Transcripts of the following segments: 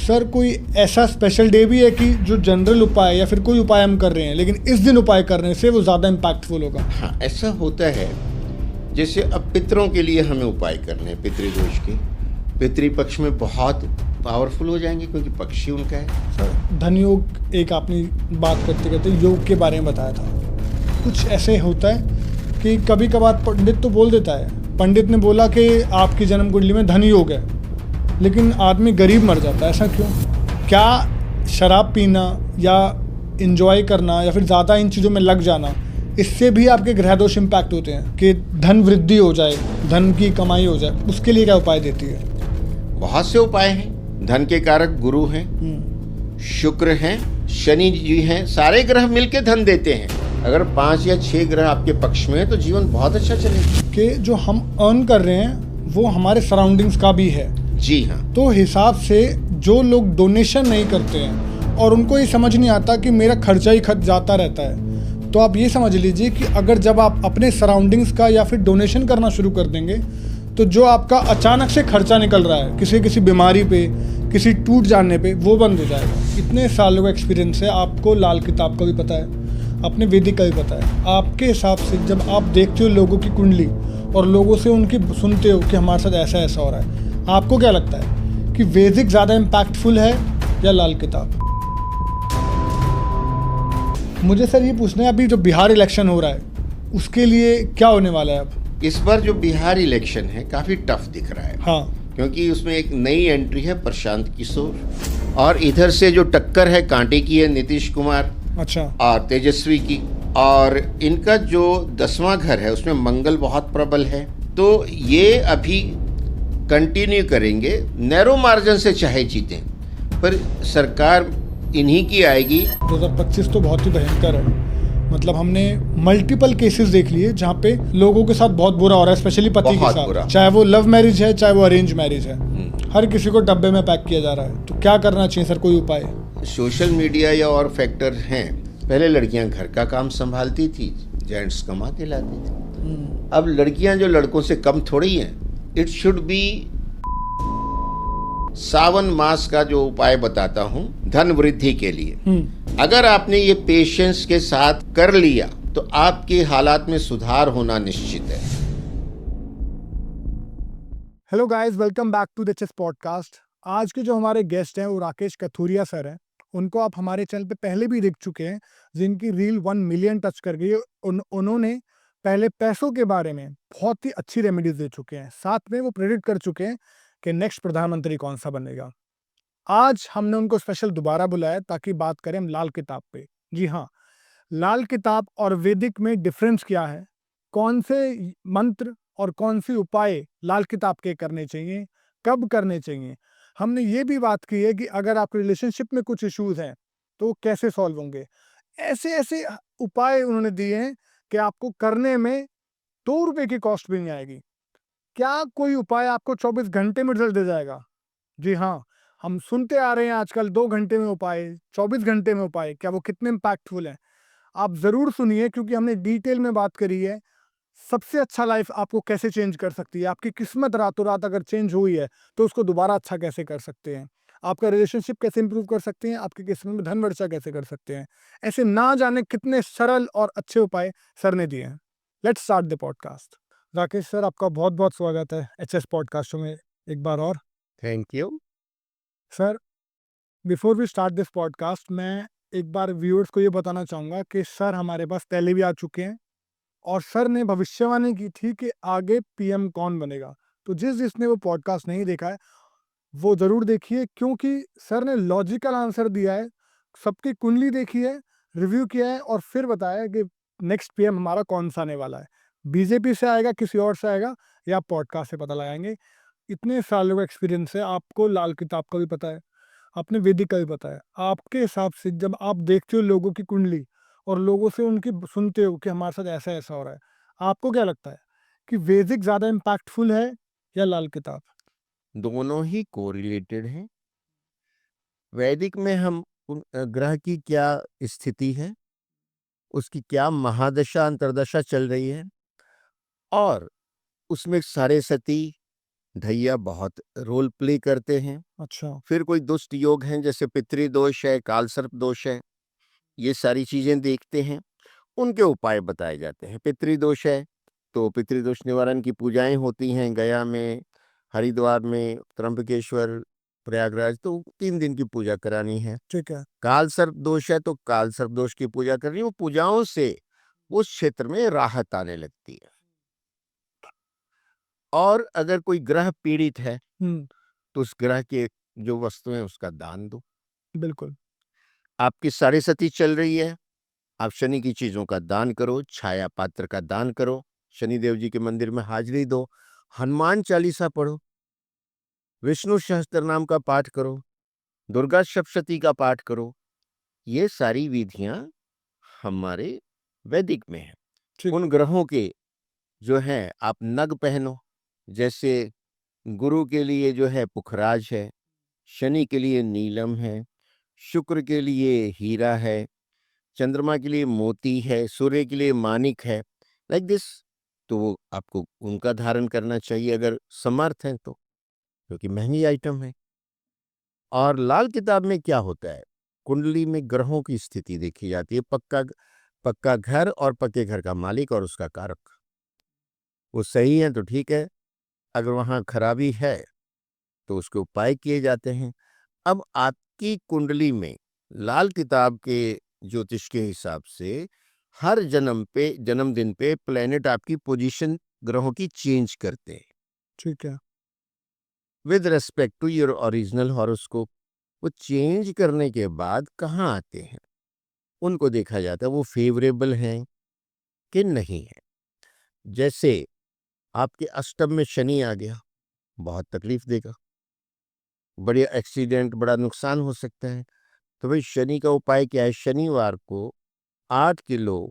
Sir कोई ऐसा special day भी है कि जो जनरल उपाय या फिर कोई उपाय हम कर रहे हैं लेकिन इस दिन उपाय करने से वो ज़्यादा इम्पैक्टफुल होगा? हाँ, ऐसा होता है। जैसे अब पितरों के लिए हमें उपाय करने हैं, पितृदोष के। पितृपक्ष में बहुत पावरफुल हो जाएंगे क्योंकि पक्ष ही उनका है। सर धन योग एक आपने बात करते करते योग के बारे में बताया था। कुछ ऐसे होता है कि कभी कभार पंडित तो बोल देता है, पंडित ने बोला कि आपकी जन्म कुंडली में धन योग है, लेकिन आदमी गरीब मर जाता है। ऐसा क्यों? क्या शराब पीना या इंजॉय करना या फिर ज़्यादा इन चीज़ों में लग जाना, इससे भी आपके ग्रह दोष इम्पैक्ट होते हैं कि धन वृद्धि हो जाए, धन की कमाई हो जाए? उसके लिए क्या उपाय देती है? बहुत से उपाय हैं। धन के कारक गुरु हैं, शुक्र हैं, शनि जी हैं। सारे ग्रह मिलके धन देते हैं। अगर 5 या 6 ग्रह आपके पक्ष में है तो जीवन बहुत अच्छा चलेगा। कि जो हम अर्न कर रहे हैं वो हमारे सराउंडिंग्स का भी है। जी हाँ। तो हिसाब से जो लोग डोनेशन नहीं करते हैं और उनको ये समझ नहीं आता कि मेरा खर्चा ही खर्च जाता रहता है, तो आप ये समझ लीजिए कि अगर जब आप अपने सराउंडिंग्स का या फिर डोनेशन करना शुरू कर देंगे तो जो आपका अचानक से खर्चा निकल रहा है किसी बीमारी पे, किसी टूट जाने पे, वो बंद हो जाएगा। इतने सालों का एक्सपीरियंस है, आपको लाल किताब का भी पता है, अपने वैदिक का भी पता है। आपके हिसाब से जब आप देखते हो लोगों की कुंडली और लोगों से उनकी सुनते हो कि हमारे साथ ऐसा ऐसा हो रहा है, आपको क्या लगता है कि वैदिक ज़्यादा इम्पैक्टफुल है या लाल किताब? मुझे सर ये पूछना है, अभी जो बिहार इलेक्शन हो रहा है उसके लिए क्या होने वाला है अब? इस बार जो बिहार इलेक्शन है काफ़ी टफ दिख रहा है। हाँ, क्योंकि उसमें एक नई एंट्री है प्रशांत किशोर, और इधर से जो टक्कर है कांटे की है नीतीश कुमार अच्छा, और तेजस्वी की। और इनका जो 10वां घर है उसमें मंगल बहुत प्रबल है, तो ये अभी कंटिन्यू करेंगे। नैरो मार्जिन से चाहे जीतें, पर सरकार इन्हीं की आएगी। 2025 तो बहुत ही भयंकर है। मतलब हमने मल्टीपल केसेस देख लिए जहाँ पे लोगों के साथ बहुत बुरा हो रहा है, स्पेशली पति के साथ, चाहे वो लव मैरिज है चाहे वो अरेंज मैरिज है। हर किसी को डब्बे में पैक किया जा रहा है। तो क्या करना चाहिए सर, कोई उपाय? सोशल मीडिया या और फैक्टर हैं। पहले लड़कियां घर का काम संभालती थी, जेंट्स कमा के लाते थे। अब लड़कियां जो लड़कों से कम थोड़ी हैं। इट शुड बी सावन मास का जो उपाय बताता हूँ धन वृद्धि के लिए, अगर आपने ये पेशेंस के साथ कर लिया तो आपके हालात में सुधार होना निश्चित है। Hello guys, welcome back to the chess podcast. आज के जो हमारे गेस्ट हैं वो राकेश कथुरिया सर हैं। उनको आप हमारे चैनल पे पहले भी देख चुके हैं, जिनकी रील 1 मिलियन टच कर गई है। उन्होंने पहले पैसों के बारे में बहुत ही अच्छी रेमेडीज दे चुके हैं, साथ में वो प्रेडिक्ट कर चुके हैं कि नेक्स्ट प्रधानमंत्री कौन सा बनेगा। आज हमने उनको स्पेशल दोबारा बुलाया ताकि बात करें हम लाल किताब पे। जी हाँ, लाल किताब और वैदिक में डिफरेंस क्या है, कौन से मंत्र और कौन सी उपाय लाल किताब के करने चाहिए, कब करने चाहिए। हमने ये भी बात की है कि अगर आपके रिलेशनशिप में कुछ इश्यूज हैं तो कैसे सॉल्व होंगे। ऐसे ऐसे उपाय उन्होंने दिए हैं कि आपको करने में 2 रुपए की कॉस्ट भी नहीं आएगी। क्या कोई उपाय आपको 24 घंटे में रिजल्ट दे जाएगा? जी हाँ, हम सुनते आ रहे हैं आजकल 2 घंटे में उपाय, 24 घंटे में उपाय। क्या वो कितने इम्पैक्टफुल हैं? आप ज़रूर सुनिए, क्योंकि हमने डिटेल में बात करी है सबसे अच्छा लाइफ आपको कैसे चेंज कर सकती है। आपकी किस्मत रातों रात अगर चेंज हुई है तो उसको दोबारा अच्छा कैसे कर सकते हैं, आपका रिलेशनशिप कैसे इंप्रूव कर सकते हैं, आपकी किस्मत में धन वर्षा कैसे कर सकते हैं। ऐसे ना जाने कितने सरल और अच्छे उपाय सर ने दिए हैं। Let's start the podcast. Rakesh sir, आपका बहुत बहुत स्वागत है एचएस पॉडकास्ट में एक बार और। Thank you sir, before we start this podcast, मैं एक बार व्यूअर्स को ये बताना चाहूँगा कि सर हमारे पास पहले भी आ चुके हैं और सर ने भविष्यवाणी की थी कि आगे पीएम कौन बनेगा। तो जिसने वो पॉडकास्ट नहीं देखा है वो ज़रूर देखिए, क्योंकि सर ने लॉजिकल आंसर दिया है, सबकी कुंडली देखी है, रिव्यू किया है और फिर बताया कि नेक्स्ट पीएम हमारा कौन सा आने वाला है, बीजेपी से आएगा, किसी और से आएगा, या पॉडकास्ट से पता लगाएंगे। इतने सालों का एक्सपीरियंस है, आपको लाल किताब का भी पता है, आपने वैदिक का भी पता है। आपके हिसाब से जब आप देखते हो लोगों की कुंडली और लोगों से उनकी सुनते हो कि हमारे साथ ऐसा ऐसा हो रहा है, आपको क्या लगता है कि वैदिक ज़्यादा इम्पैक्टफुल है या लाल किताब? दोनों ही कोरिलेटेड हैं। वैदिक में हम ग्रह की क्या स्थिति है, उसकी क्या महादशा अंतर्दशा चल रही है, और उसमें साढ़े सती, ढैया बहुत रोल प्ले करते हैं। अच्छा। फिर कोई दुष्ट योग हैं, जैसे पितृदोष है, कालसर्प दोष है, ये सारी चीजें देखते हैं, उनके उपाय बताए जाते हैं। पितृदोष है तो पितृदोष निवारण की पूजाएं होती हैं गया में, हरिद्वार में, त्र्यंबकेश्वर, प्रयागराज, तो 3 दिन की पूजा करानी है। ठीक है। काल सर्प दोष है तो काल सर्प दोष की पूजा करनी है। वो पूजाओं से उस क्षेत्र में राहत आने लगती है। और अगर कोई ग्रह पीड़ित है हम्म। तो उस ग्रह के जो वस्तु है उसका दान दो। बिल्कुल। आपकी साढ़े सती चल रही है, आप शनि की चीजों का दान करो, छाया पात्र का दान करो, शनिदेव जी के मंदिर में हाजिरी दो, हनुमान चालीसा पढ़ो, विष्णु सहस्त्र नाम का पाठ करो, दुर्गा सप्तशती का पाठ करो। ये सारी विधियां हमारे वैदिक में है। ठीक। उन ग्रहों के जो है आप नग पहनो, जैसे गुरु के लिए जो है पुखराज है, शनि के लिए नीलम है, शुक्र के लिए हीरा है, चंद्रमा के लिए मोती है, सूर्य के लिए मानिक है, लाइक दिस। तो वो आपको उनका धारण करना चाहिए अगर समर्थ है तो, क्योंकि महंगी आइटम है। और लाल किताब में क्या होता है, कुंडली में ग्रहों की स्थिति देखी जाती है, पक्का पक्का घर और पक्के घर का मालिक और उसका कारक, वो सही है तो ठीक है, अगर वहाँ खराबी है तो उसके उपाय किए जाते हैं। अब आपकी कुंडली में लाल किताब के ज्योतिष के हिसाब से हर जन्मदिन पे प्लेनेट आपकी पोजीशन ग्रहों की चेंज करते हैं ठीक है। With respect to your original horoscope. वो चेंज करने के बाद कहाँ आते हैं उनको देखा जाता है, वो फेवरेबल हैं कि नहीं है। जैसे आपके अष्टम में शनि आ गया, बहुत तकलीफ देगा, बड़े एक्सीडेंट, बड़ा नुकसान हो सकता है। तो भाई शनि का उपाय क्या है, शनिवार को 8 किलो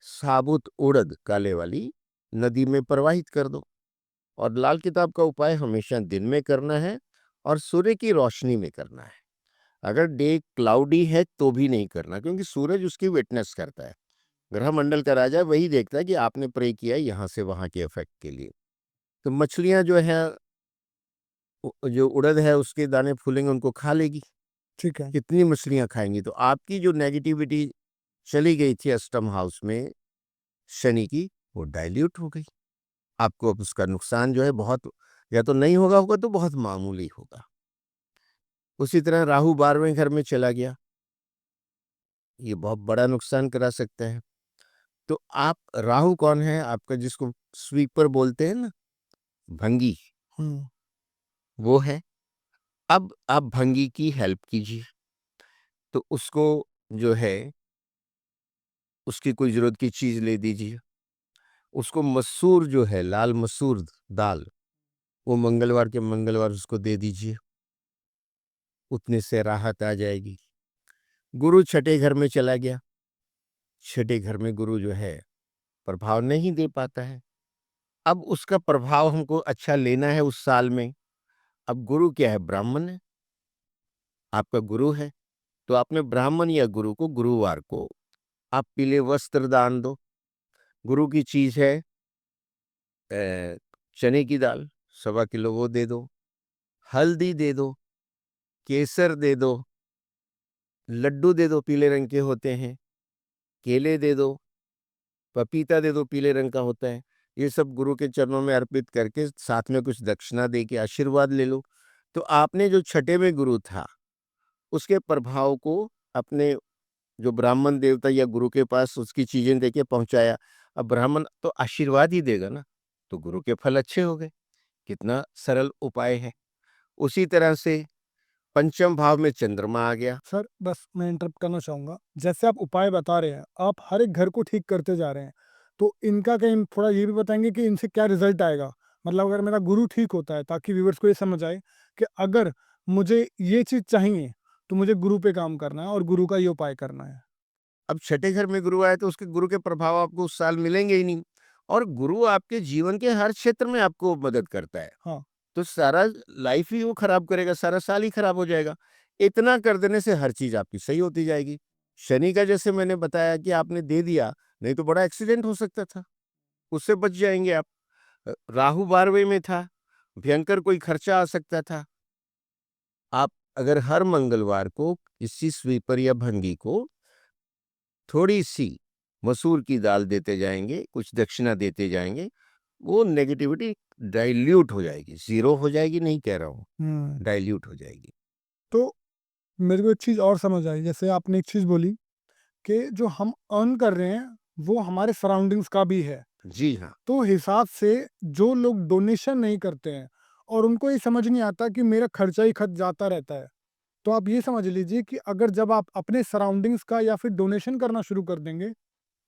साबुत उड़द काले वाली नदी में प्रवाहित कर दो। और लाल किताब का उपाय हमेशा दिन में करना है और सूर्य की रोशनी में करना है। अगर डे क्लाउडी है तो भी नहीं करना, क्योंकि सूरज उसकी विटनेस करता है। ग्रह मंडल का राजा वही देखता है कि आपने प्रे किया यहाँ से वहां के इफेक्ट के लिए। तो मछलियां जो है, जो उड़द है उसके दाने फूलेंगे, उनको खा लेगी। ठीक है। कितनी मछलियां खाएंगी, तो आपकी जो नेगेटिविटी चली गई थी अष्टम हाउस में शनि की, वो डाइल्यूट हो गई। आपको अब उसका नुकसान जो है बहुत, या तो नहीं होगा होगा तो बहुत मामूली होगा। उसी तरह राहु 12वें घर में चला गया, ये बहुत बड़ा नुकसान करा सकता है। तो आप, राहु कौन है आपका, जिसको स्वीपर बोलते हैं ना, भंगी, हम्म। वो है। अब आप भंगी की हेल्प कीजिए, तो उसको जो है उसकी कोई जरूरत की चीज ले दीजिए। उसको मसूर जो है, लाल मसूर दाल, वो मंगलवार के मंगलवार उसको दे दीजिए, उतने से राहत आ जाएगी। गुरु छठे घर में चला गया, छठे घर में गुरु जो है प्रभाव नहीं दे पाता है। अब उसका प्रभाव हमको अच्छा लेना है उस साल में। अब गुरु क्या है, ब्राह्मण है, आपका गुरु है, तो आपने ब्राह्मण या गुरु को गुरुवार को आप पीले वस्त्र दान दो। गुरु की चीज है चने की दाल 1.25 किलो, वो दे दो, हल्दी दे दो, केसर दे दो, लड्डू दे दो, पीले रंग के होते हैं, केले दे दो, पपीता दे दो, पीले रंग का होता है। ये सब गुरु के चरणों में अर्पित करके साथ में कुछ दक्षिणा दे के आशीर्वाद ले लो। तो आपने जो छठे में गुरु था उसके प्रभाव को अपने जो ब्राह्मण देवता या गुरु के पास उसकी चीजें देके पहुंचाया। अब ब्राह्मण तो आशीर्वाद ही देगा ना, तो गुरु के फल अच्छे हो गए। कितना सरल उपाय है। उसी तरह से पंचम भाव में चंद्रमा आ गया। सर बस मैं इंटरप्ट करना चाहूँगा, जैसे आप उपाय बता रहे हैं, आप हर एक घर को ठीक करते जा रहे हैं, तो इनका कहीं थोड़ा ये भी बताएंगे कि इनसे क्या रिजल्ट आएगा? मतलब अगर मेरा गुरु ठीक होता है, ताकि व्यूअर्स को ये समझ आए कि अगर मुझे ये चीज़ चाहिए, तो मुझे गुरु पे काम करना है और गुरु का ये उपाय करना है। अब छठे घर में गुरु आए तो उसके गुरु के प्रभाव आपको उस साल मिलेंगे ही नहीं। और गुरु आपके जीवन के हर क्षेत्र में आपको मदद करता है, हाँ। तो सारा लाइफ ही वो खराब करेगा, सारा साल ही खराब हो जाएगा। इतना कर देने से हर चीज आपकी सही होती जाएगी। शनि का जैसे मैंने बताया कि आपने दे दिया, नहीं तो बड़ा एक्सीडेंट हो सकता था, उससे बच जाएंगे आप। राहु 12वें में था, भयंकर कोई खर्चा आ सकता था। आप अगर हर मंगलवार को किसी स्वीपर या भंगी को थोड़ी सी मसूर की दाल देते जाएंगे, कुछ दक्षिणा देते जाएंगे, वो नेगेटिविटी डाइल्यूट हो जाएगी, जीरो हो जाएगी नहीं कह रहा हूँ, डाइल्यूट हो जाएगी। तो मेरे को एक चीज़ और समझ आई, जैसे आपने एक चीज़ बोली कि जो हम अर्न कर रहे हैं वो हमारे सराउंडिंग्स का भी है। जी हाँ। तो हिसाब से जो लोग डोनेशन नहीं करते हैं और उनको ये समझ नहीं आता कि मेरा खर्चा ही खर्च जाता रहता है, तो आप ये समझ लीजिए कि अगर जब आप अपने सराउंडिंग्स का या फिर डोनेशन करना शुरू कर देंगे,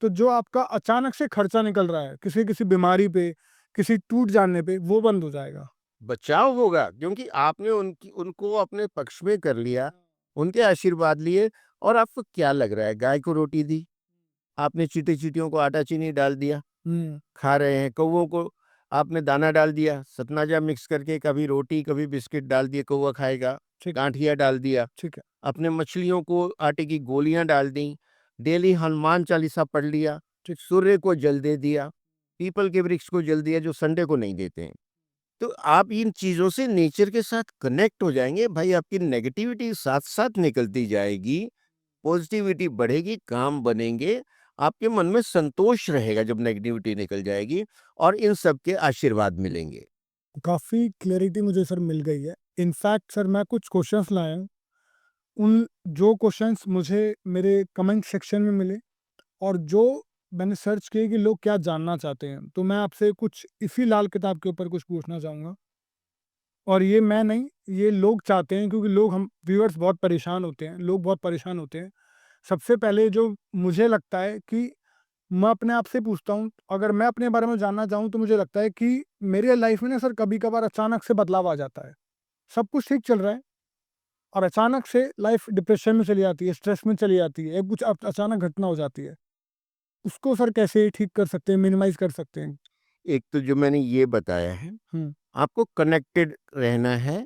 तो जो आपका अचानक से खर्चा निकल रहा है किसी किसी बीमारी पे, किसी टूट जाने पे, वो बंद हो जाएगा। बचाव होगा क्योंकि आपने उनको अपने पक्ष में कर लिया, उनके आशीर्वाद लिए। और आपको क्या लग रहा है, गाय को रोटी दी, आपने चींटियों को आटा चीनी डाल दिया, खा रहे हैं। कौवों को आपने दाना डाल दिया, सतनाजा मिक्स करके, कभी रोटी कभी बिस्किट डाल दिए, कौवा खाएगा। ठीक। गांठिया डाल दिया। ठीक है। अपने मछलियों को आटे की गोलियां डाल दी, डेली हनुमान चालीसा पढ़ लिया, ठीक। सूर्य को जल दे दिया, पीपल के वृक्ष को जल दिया जो संडे को नहीं देते हैं। तो आप इन चीजों से नेचर के साथ कनेक्ट हो जाएंगे भाई, आपकी नेगेटिविटी साथ साथ निकलती जाएगी, पॉजिटिविटी बढ़ेगी, काम बनेंगे, आपके मन में संतोष रहेगा जब नेगेटिविटी निकल जाएगी, और इन सब के आशीर्वाद मिलेंगे। काफ़ी क्लैरिटी मुझे सर मिल गई है। इनफैक्ट सर मैं कुछ क्वेश्चंस लाया हूँ, उन जो क्वेश्चंस मुझे मेरे कमेंट सेक्शन में मिले और जो मैंने सर्च किए कि लोग क्या जानना चाहते हैं, तो मैं आपसे कुछ इसी लाल किताब के ऊपर कुछ पूछना चाहूँगा। और ये मैं नहीं, ये लोग चाहते हैं, क्योंकि लोग, हम व्यूअर्स बहुत परेशान होते हैं, लोग बहुत परेशान होते हैं। सबसे पहले जो मुझे लगता है कि मैं अपने आप से पूछता हूँ, अगर मैं अपने बारे में जानना चाहूँ तो मुझे लगता है कि मेरे लाइफ में ना सर कभी-कभार अचानक से बदलाव आ जाता है। सब कुछ ठीक चल रहा है और अचानक से लाइफ डिप्रेशन में चली जाती है, स्ट्रेस में चली जाती है, एक कुछ अचानक घटना हो जाती है। उसको सर कैसे ठीक कर सकते हैं, मिनिमाइज़ कर सकते हैं? एक तो जो मैंने ये बताया है, हुँ, आपको कनेक्टेड रहना है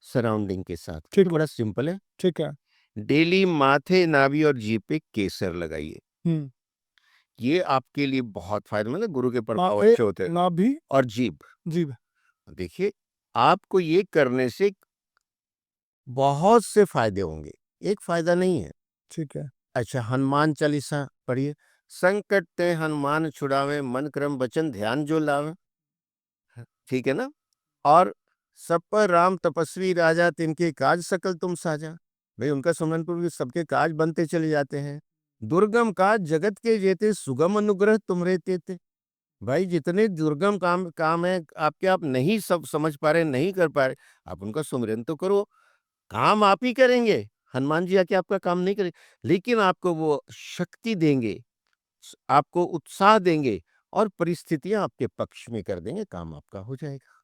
सराउंडिंग के साथ। ये ठीक। बड़ा सिंपल है। ठीक है। डेली माथे, नाभि और जीभ पे केसर लगाइए। हुँ। ये आपके लिए बहुत फायदेमंद है, गुरु के प्रभाव माथे, अच्छे होते हैं। नाभि, और जीभ, जीभ। देखिए, आपको ये करने से बहुत से फायदे होंगे, एक फायदा नहीं है। ठीक है। अच्छा, हनुमान चालीसा पढ़िए। संकट ते हनुमान छुड़ावे, मन क्रम वचन ध्यान जो लावे। ठीक है ना। और सब पर राम तपस्वी राजा, तिनके काज सकल तुम साजा। भाई, उनका सुमरन पूर्वक सबके काज बनते चले जाते हैं। दुर्गम काज जगत के जेते, सुगम अनुग्रह तुम रहते थे। भाई, जितने दुर्गम काम काम है आपके, आप नहीं सब समझ पा रहे, नहीं कर पा रहे, आप उनका सुमिरन तो करो। काम आप ही करेंगे, हनुमान जी आके आपका काम नहीं करेंगे, लेकिन आपको वो शक्ति देंगे, आपको उत्साह देंगे, और परिस्थितियां आपके पक्ष में कर देंगे, काम आपका हो जाएगा।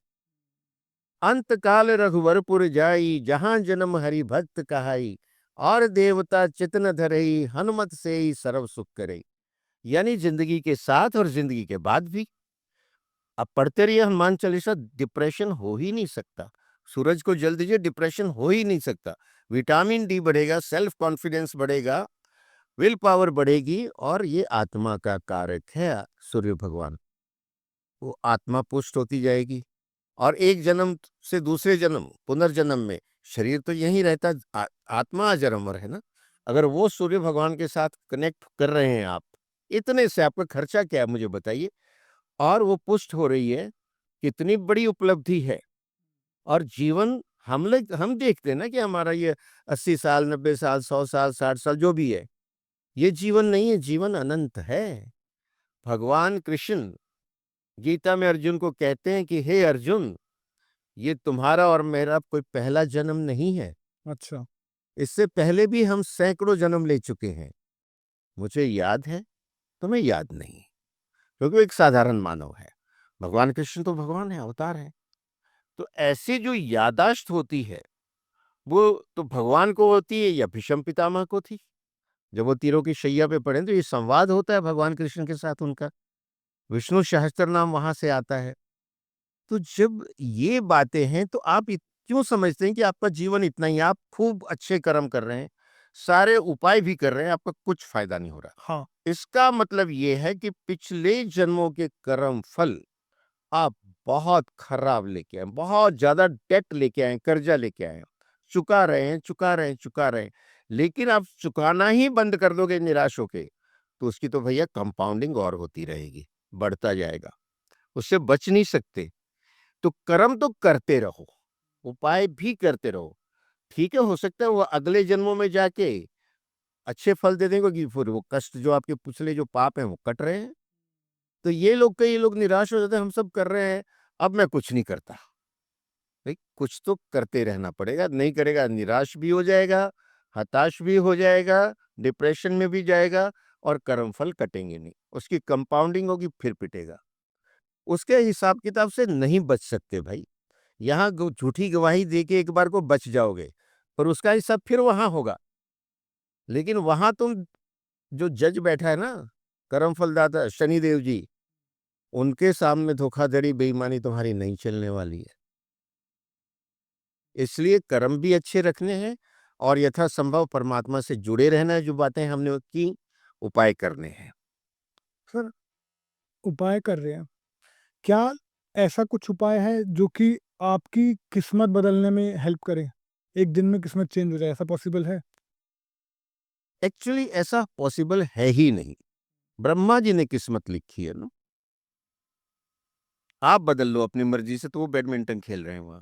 अंत काल रघुवरपुर जाई, जहां जन्म हरि भक्त कहाई, और देवता चितन धरई, हनुमत से ही सर्व सुख करई। यानी जिंदगी के साथ और जिंदगी के बाद भी आप पढ़ते रहिए हनुमान चालीसा, डिप्रेशन हो ही नहीं सकता। सूरज को जल दीजिए, डिप्रेशन हो ही नहीं सकता। विटामिन डी बढ़ेगा, सेल्फ कॉन्फिडेंस बढ़ेगा, विल पावर बढ़ेगी, और ये आत्मा का कारक है सूर्य भगवान, वो आत्मा पुष्ट होती जाएगी। और एक जन्म से दूसरे जन्म, पुनर्जन्म में शरीर तो यही रहता, आत्मा अजरमर है ना। अगर वो सूर्य भगवान के साथ कनेक्ट कर रहे हैं आप, इतने से आपका खर्चा क्या है मुझे बताइए, और वो पुष्ट हो रही है, कितनी बड़ी उपलब्धि है। और जीवन, हम देखते हैं ना कि हमारा ये 80 साल, 90 साल, 100 साल, 60 साल जो भी है, ये जीवन नहीं है, जीवन अनंत है। भगवान कृष्ण गीता में अर्जुन को कहते हैं कि हे अर्जुन, ये तुम्हारा और मेरा कोई पहला जन्म नहीं है। अच्छा। इससे पहले भी हम सैकड़ों जन्म ले चुके हैं। मुझे याद है, तुम्हें याद नहीं, क्योंकि वो एक साधारण मानव है। भगवान कृष्ण तो भगवान है, अवतार है। तो ऐसी जो यादाश्त होती है, वो तो भगवान को होती है या भीष्म पितामह को थी। जब वो तीरों की शैया पे पड़े तो ये संवाद होता है भगवान कृष्ण के साथ उनका, विष्णु सहस्त्र नाम वहां से आता है। तो जब ये बातें हैं, तो आप क्यों समझते हैं कि आपका जीवन इतना ही, आप खूब अच्छे कर्म कर रहे हैं, सारे उपाय भी कर रहे हैं, आपका कुछ फायदा नहीं हो रहा। हाँ। इसका मतलब ये है कि पिछले जन्मों के कर्म फल आप बहुत खराब लेके आए, बहुत ज़्यादा डेट लेके आए, कर्जा लेके आए, चुका रहे हैं, चुका रहे हैं, चुका रहे हैं। लेकिन आप चुकाना ही बंद कर दोगे निराश होके, तो उसकी तो भैया कंपाउंडिंग और होती रहेगी, बढ़ता जाएगा, उससे बच नहीं सकते। तो कर्म तो करते रहो, उपाय भी करते रहो। ठीक है, हो सकता है वो अगले जन्मों में जाके अच्छे फल दे देंगे कि फिर वो कष्ट जो आपके पिछले जो पाप हैं वो कट रहे हैं। तो ये लोग कई लोग निराश हो जाते हैं, हम सब कर रहे हैं, अब मैं कुछ नहीं करता। भाई कुछ तो करते रहना पड़ेगा, नहीं करेगा निराश भी हो जाएगा, हताश भी हो जाएगा, डिप्रेशन में भी जाएगा और कर्मफल कटेंगे नहीं, उसकी कंपाउंडिंग होगी फिर पिटेगा। उसके हिसाब किताब से नहीं बच सकते भाई। यहाँ झूठी गवाही दे के एक बार को बच जाओगे, पर उसका हिसाब फिर वहां होगा। लेकिन वहां तुम जो जज बैठा है ना, कर्म फलदाता शनिदेव जी, उनके सामने धोखाधड़ी बेईमानी तुम्हारी नहीं चलने वाली है। इसलिए कर्म भी अच्छे रखने हैं और यथासंभव परमात्मा से जुड़े रहना है, जो बातें हमने की उपाय करने हैं। सर, उपाय कर रहे हैं, क्या ऐसा कुछ उपाय है जो कि आपकी किस्मत बदलने में हेल्प करे? एक दिन में किस्मत चेंज हो जाए, ऐसा पॉसिबल है? एक्चुअली ऐसा पॉसिबल है ही नहीं। ब्रह्मा जी ने किस्मत लिखी है ना, आप बदल लो अपनी मर्जी से तो वो बैडमिंटन खेल रहे हैं वहां।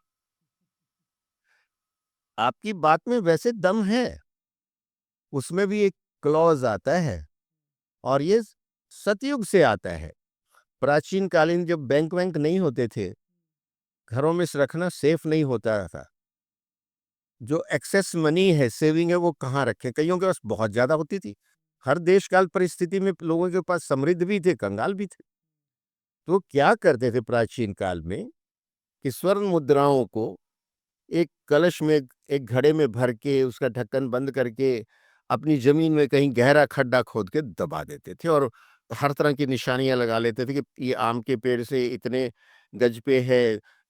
आपकी बात में वैसे दम है, उसमें भी एक क्लॉज आता है और ये सतयुग से आता है। प्राचीन कालीन जब बैंक वैंक नहीं होते थे, घरों में रखना सेफ नहीं होता था, जो एक्सेस मनी है, सेविंग है, वो कहाँ रखें? कईयों के पास बहुत ज्यादा होती थी। हर देश काल परिस्थिति में लोगों के पास समृद्ध भी थे, कंगाल भी थे। तो क्या करते थे प्राचीन काल में कि स्वर्ण मुद्राओं को एक कलश में, एक घड़े में भर के उसका ढक्कन बंद करके अपनी जमीन में कहीं गहरा खड्डा खोद के दबा देते थे और हर तरह की निशानियां लगा लेते थे कि ये आम के पेड़ से इतने गज पे है,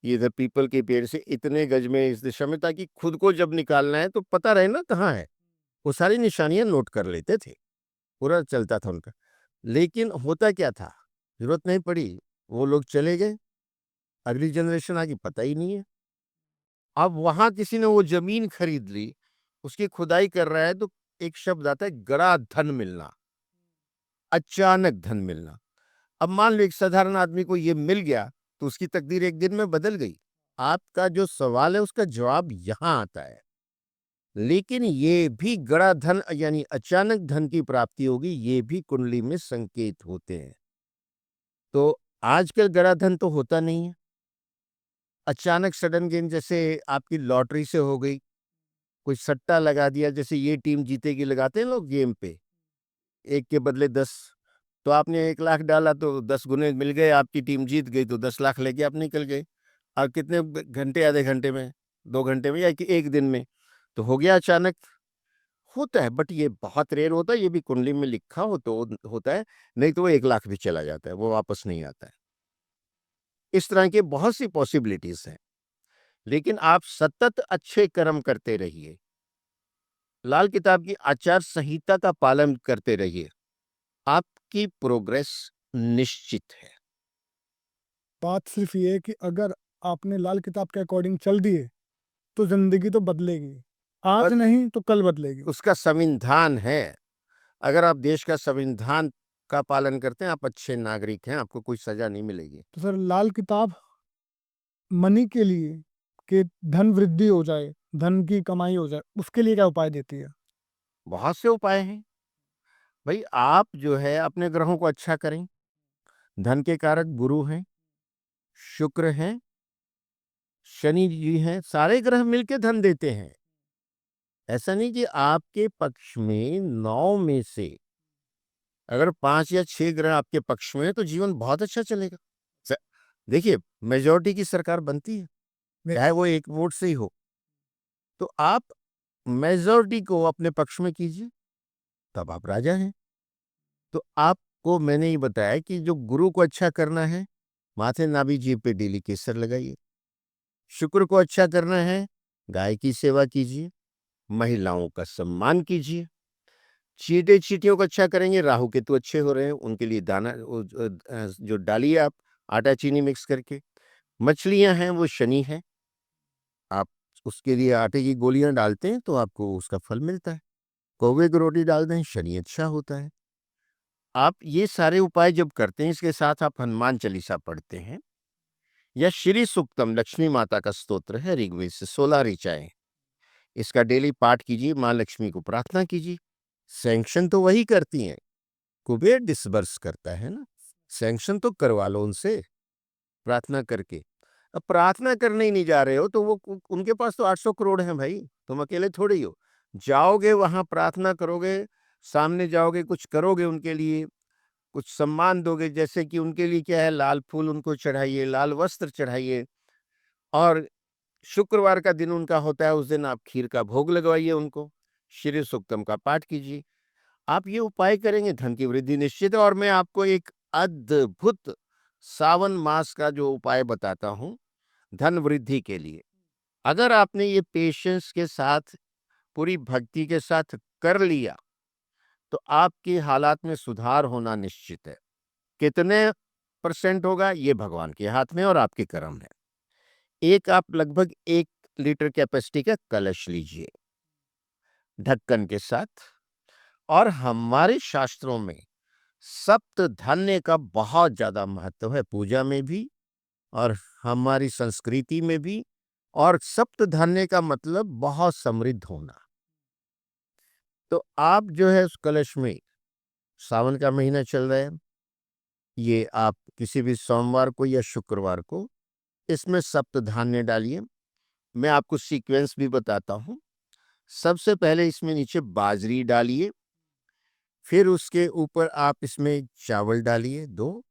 ये इधर पीपल के पेड़ से इतने गज में इस दिशा में, ताकि खुद को जब निकालना है तो पता रहे ना कहाँ है। वो सारी निशानियां नोट कर लेते थे, पूरा चलता था उनका। लेकिन होता क्या था, जरूरत नहीं पड़ी, वो लोग चले गए, अगली जनरेशन आगे पता ही नहीं है। अब वहां किसी ने वो जमीन खरीद ली, उसकी खुदाई कर रहा है, तो एक शब्द आता है गड़ा धन मिलना, अचानक धन मिलना। अब मान लो एक साधारण आदमी को ये मिल गया तो उसकी तकदीर एक दिन में बदल गई। आपका जो सवाल है उसका जवाब यहां आता है। लेकिन ये भी गड़ा धन यानी अचानक धन की प्राप्ति होगी, ये भी कुंडली में संकेत होते हैं। तो आजकल गड़ा धन तो होता नहीं है, अचानक सडन गेन, जैसे आपकी लॉटरी से हो गई, कोई सट्टा लगा दिया, जैसे ये टीम जीतेगी लगाते हैं लोग गेम पे, एक के बदले 10। तो आपने 1 लाख डाला तो 10 गुने मिल गए, आपकी टीम जीत गई तो 10 लाख लेके आप निकल गए। और कितने घंटे, आधे घंटे में, 2 घंटे में, या कि एक दिन में, तो हो गया अचानक। होता है, बट ये बहुत रेयर होता है, ये भी कुंडली में लिखा हो तो होता है, नहीं तो वो 1 लाख भी चला जाता है, वो वापस नहीं आता है। इस तरह की बहुत सी पॉसिबिलिटीज हैं। लेकिन आप सतत अच्छे कर्म करते रहिए, लाल किताब की आचार संहिता का पालन करते रहिए, आपकी प्रोग्रेस निश्चित है। बात सिर्फ ये है कि अगर आपने लाल किताब के अकॉर्डिंग चल दिए, तो ज़िंदगी तो बदलेगी। आज और नहीं तो कल बदलेगी। उसका संविधान है, अगर आप देश का संविधान का पालन करते हैं, आप अच्छे नागरिक हैं, आपको कोई सजा नहीं मिलेगी। तो सर, लाल किताब मनी के लिए, कि धन वृद्धि हो जाए, धन की कमाई हो जाए, उसके लिए क्या उपाय देती है? बहुत से उपाय हैं भाई। आप जो है अपने ग्रहों को अच्छा करें, धन के कारक गुरु हैं, शुक्र हैं, शनि जी हैं, सारे ग्रह मिलके धन देते हैं। ऐसा नहीं कि आपके पक्ष में 9 में से अगर 5 या 6 ग्रह आपके पक्ष में है तो जीवन बहुत अच्छा चलेगा। स- देखिए, मेजोरिटी की सरकार बनती है, चाहे वो एक वोट से ही हो, तो आप मेजोरिटी को अपने पक्ष में कीजिए, तब आप राजा हैं। तो आपको मैंने ये बताया कि जो गुरु को अच्छा करना है, माथे नाभि जीभ पे डेली केसर लगाइए। शुक्र को अच्छा करना है, गाय की सेवा कीजिए, महिलाओं का सम्मान कीजिए। चींटे चींटियों को अच्छा करेंगे, राहु केतु अच्छे हो रहे हैं, उनके लिए दाना जो डालिए आप, आटा चीनी मिक्स करके। मछलियां हैं वो शनि है, आप उसके लिए आटे की गोलियां डालते हैं तो आपको उसका फल मिलता है। कौवे की रोटी डाल दें, शनि अच्छा होता है। आप ये सारे उपाय जब करते हैं, इसके साथ आप हनुमान चालीसा पढ़ते हैं या श्री सूक्तम, लक्ष्मी माता का स्तोत्र है, ऋग्वेद से 16 ऋचाएं, इसका डेली पाठ कीजिए, माँ लक्ष्मी को प्रार्थना कीजिए। सैंक्शन तो वही करती हैं, कुबेर डिसबर्स करता है ना, सैंक्शन तो करवा लो उनसे प्रार्थना करके। अब प्रार्थना करने ही नहीं जा रहे हो तो वो उनके पास तो 800 करोड़ हैं भाई, तुम अकेले थोड़े ही हो। जाओगे वहां प्रार्थना करोगे, सामने जाओगे, कुछ करोगे उनके लिए, कुछ सम्मान दोगे, जैसे कि उनके लिए क्या है, लाल फूल उनको चढ़ाइए, लाल वस्त्र चढ़ाइए, और शुक्रवार का दिन उनका होता है, उस दिन आप खीर का भोग लगवाइए उनको, श्री सूक्तम का पाठ कीजिए। आप ये उपाय करेंगे, धन की वृद्धि निश्चित है। और मैं आपको एक अद्भुत सावन मास का जो उपाय बताता हूं धन वृद्धि के लिए। अगर आपने ये पेशेंस के साथ, पूरी भक्ति के साथ कर लिया तो आपकी हालात में सुधार होना निश्चित है। कितने परसेंट होगा ये भगवान के हाथ में और आपके कर्म है। एक आप लगभग 1 लीटर कैपेसिटी का कलश लीजिए ढक्कन के साथ, और हमारे शास्त्रों में सप्त धान्य का बहुत ज्यादा महत्व है, पूजा में भी और हमारी संस्कृति में भी। और सप्त धान्य का मतलब बहुत समृद्ध होना। तो आप जो है उस कलश में, सावन का महीना चल रहा है, ये आप किसी भी सोमवार को या शुक्रवार को इसमें सप्त धान्य डालिए। मैं आपको सीक्वेंस भी बताता हूं। सबसे पहले इसमें नीचे बाजरी डालिए, फिर उसके ऊपर आप इसमें चावल डालिए 2,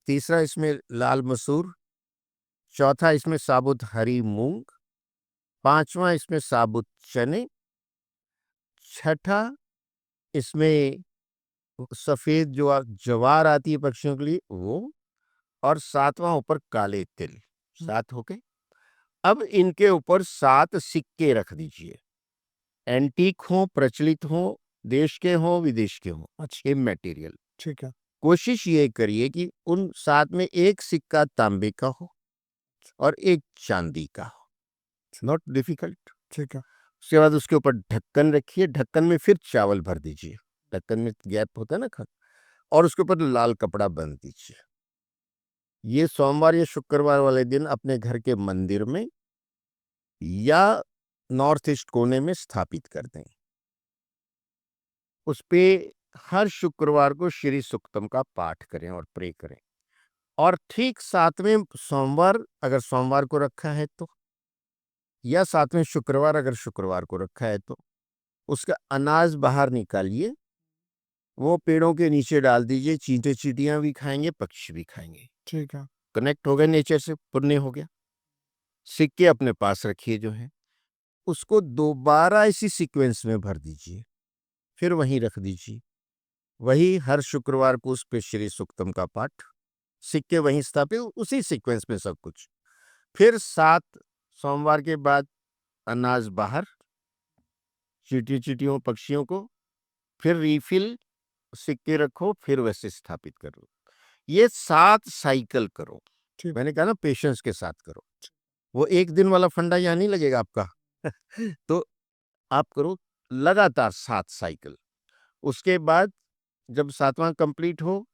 तीसरा इसमें लाल मसूर, चौथा इसमें साबुत हरी मूंग, पांचवा इसमें साबुत चने, छठा इसमें सफेद जो ज्वार आती है पक्षियों के लिए वो, और सातवां ऊपर काले तिल। 7 हो गए। अब इनके ऊपर 7 सिक्के रख दीजिए, एंटीक हो, प्रचलित हो, देश के हो, विदेश के हो, अच्छा, इमैटेरियल। ठीक है। कोशिश ये करिए कि उन 7 में एक सिक्का तांबे का हो और एक चांदी का हो। Not difficult. ठीक है। उसके बाद उसके ऊपर ढक्कन रखिए, ढक्कन में फिर चावल भर दीजिए, ढक्कन में गैप होता है ना खा, और उसके ऊपर लाल कपड़ा बांध दीजिए। ये सोमवार या शुक्रवार वाले दिन अपने घर के मंदिर में या नॉर्थ ईस्ट कोने में स्थापित कर दें। उस पे हर शुक्रवार को श्री सूक्तम का पाठ करें और प्रे करें। और ठीक 7वें सोमवार अगर सोमवार को रखा है तो, या 7वें शुक्रवार अगर शुक्रवार को रखा है तो, उसका अनाज बाहर निकालिए, वो पेड़ों के नीचे डाल दीजिए। चींटे चींटियां भी खाएंगे, पक्षी भी खाएंगे। ठीक है। कनेक्ट हो गए नेचर से, पुण्य हो गया। सिक्के अपने पास रखिए जो है, उसको दोबारा इसी सीक्वेंस में भर दीजिए, फिर वहीं रख दीजिए। वही हर शुक्रवार को उस पे श्री सूक्तम का पाठ, सिक्के वहीं स्थापित, उसी सीक्वेंस में सब कुछ। फिर 7 सोमवार के बाद अनाज बाहर, चींटी चींटियों पक्षियों को, फिर रिफिल, सिक्के रखो, फिर वैसे स्थापित करो। ये 7 साइकिल करो। ठीक। मैंने कहा ना पेशेंस के साथ करो, वो एक दिन वाला फंडा यहाँ नहीं लगेगा आपका। तो आप करो लगातार 7 साइकिल। उसके बाद जब 7वां कंप्लीट हो,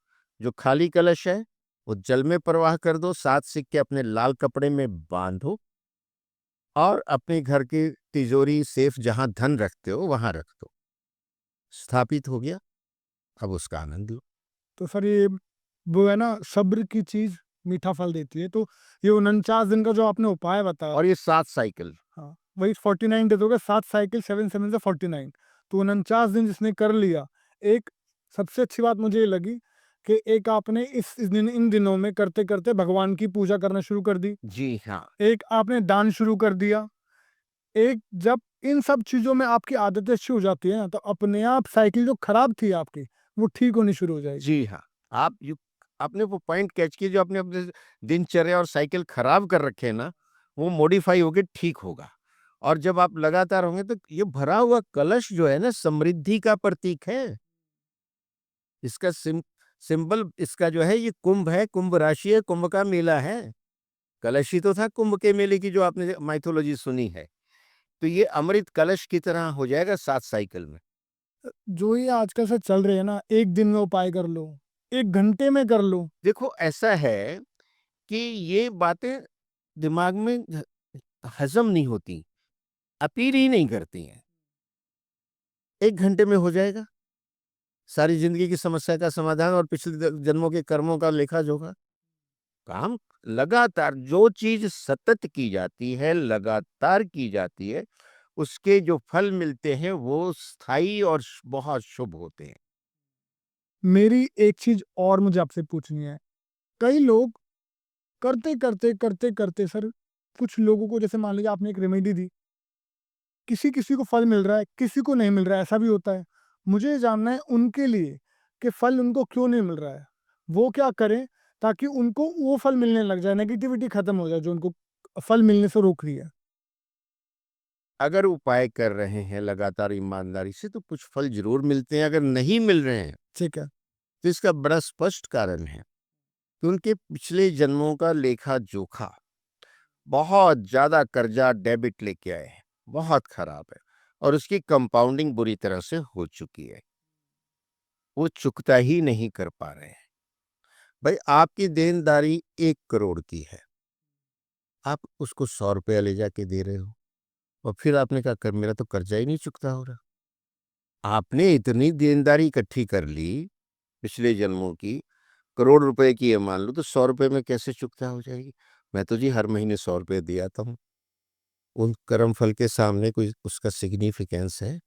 जो खाली कलश है वो जल में प्रवाह कर दो, 7 सिक्के अपने लाल कपड़े में बांधो और अपने घर की तिजोरी, सेफ जहां धन रखते हो वहां रख दो। स्थापित हो गया, अब उसका आनंद लो। तो सर ये वो है ना, सब्र की चीज मीठा फल देती है। तो ये 49 दिन का जो आपने उपाय बताया, और ये 7 साइकिल, हाँ वही 49 डेज हो गए, 7 साइकिल, 7 7 से 49। तो 49 दिन जिसने कर लिया, एक सबसे अच्छी बात मुझे ये लगी कि एक आपने इस दिन, इन दिनों में करते करते भगवान की पूजा करना शुरू कर दी, जी हाँ, एक आपने दान शुरू कर दिया, एक जब इन सब चीजों में आपकी आदतें अच्छी हो जाती है ना, तो अपने आप साइकिल जो खराब थी आपकी वो ठीक होनी शुरू हो जाएगी। जी हाँ। आपने वो पॉइंट कैच किया, जो आपने अपने दिनचर्या और साइकिल खराब कर रखे हैं ना, वो मॉडिफाई होके ठीक होगा। और जब आप लगातार होंगे तो ये भरा हुआ कलश जो है ना, समृद्धि का प्रतीक है। इसका सिंबल इसका जो है, ये कुंभ है, कुंभ राशि है, कुंभ का मेला है। कलश ही तो था कुंभ के मेले की, जो आपने माइथोलॉजी सुनी है। तो ये अमृत कलश की तरह हो जाएगा 7 साइकिल में। जो ये आजकल से चल रहे हैं ना, एक दिन में उपाय कर लो, एक घंटे में कर लो। देखो ऐसा है कि ये बातें दिमाग में हजम नहीं होती, अपील ही नहीं करती हैं। 1 घंटे में हो जाएगा सारी जिंदगी की समस्या का समाधान और पिछले जन्मों के कर्मों का लेखा जोखा। काम लगातार, जो चीज सतत की जाती है, लगातार की जाती है, उसके जो फल मिलते हैं वो स्थायी और बहुत शुभ होते हैं। मेरी एक चीज और मुझे आपसे पूछनी है। कई लोग करते करते करते करते सर, कुछ लोगों को जैसे मान लीजिए आपने एक रेमेडी दी, किसी किसी को फल मिल रहा है, किसी को नहीं मिल रहा है, ऐसा भी होता है। मुझे ये जानना है उनके लिए कि फल उनको क्यों नहीं मिल रहा है, वो क्या करें ताकि उनको वो फल मिलने लग जाए, नेगेटिविटी खत्म हो जाए जो उनको फल मिलने से रोक रही है। अगर उपाय कर रहे हैं लगातार ईमानदारी से तो कुछ फल जरूर मिलते हैं। अगर नहीं मिल रहे हैं ठीक है। तो इसका बड़ा स्पष्ट कारण है कि उनके पिछले जन्मों का लेखा जोखा, बहुत ज्यादा कर्जा डेबिट लेके आए हैं, बहुत खराब है, और उसकी कंपाउंडिंग बुरी तरह से हो चुकी है। वो चुकता ही नहीं कर पा रहे हैं। भाई, आपकी देनदारी 1 करोड़ की है, आप उसको 100 रुपया ले जाके दे रहे हो, और फिर आपने कहा कर मेरा तो कर्जा ही नहीं चुकता हो रहा। आपने इतनी देनदारी इकट्ठी कर ली पिछले जन्मों की, करोड़ रुपए की है मान लो, तो 100 रुपए में कैसे चुकता हो जाएगी? मैं तो जी हर महीने 100 रुपए दे आता हूँ। उन कर्म फल के सामने कोई उसका सिग्निफिकेंस है?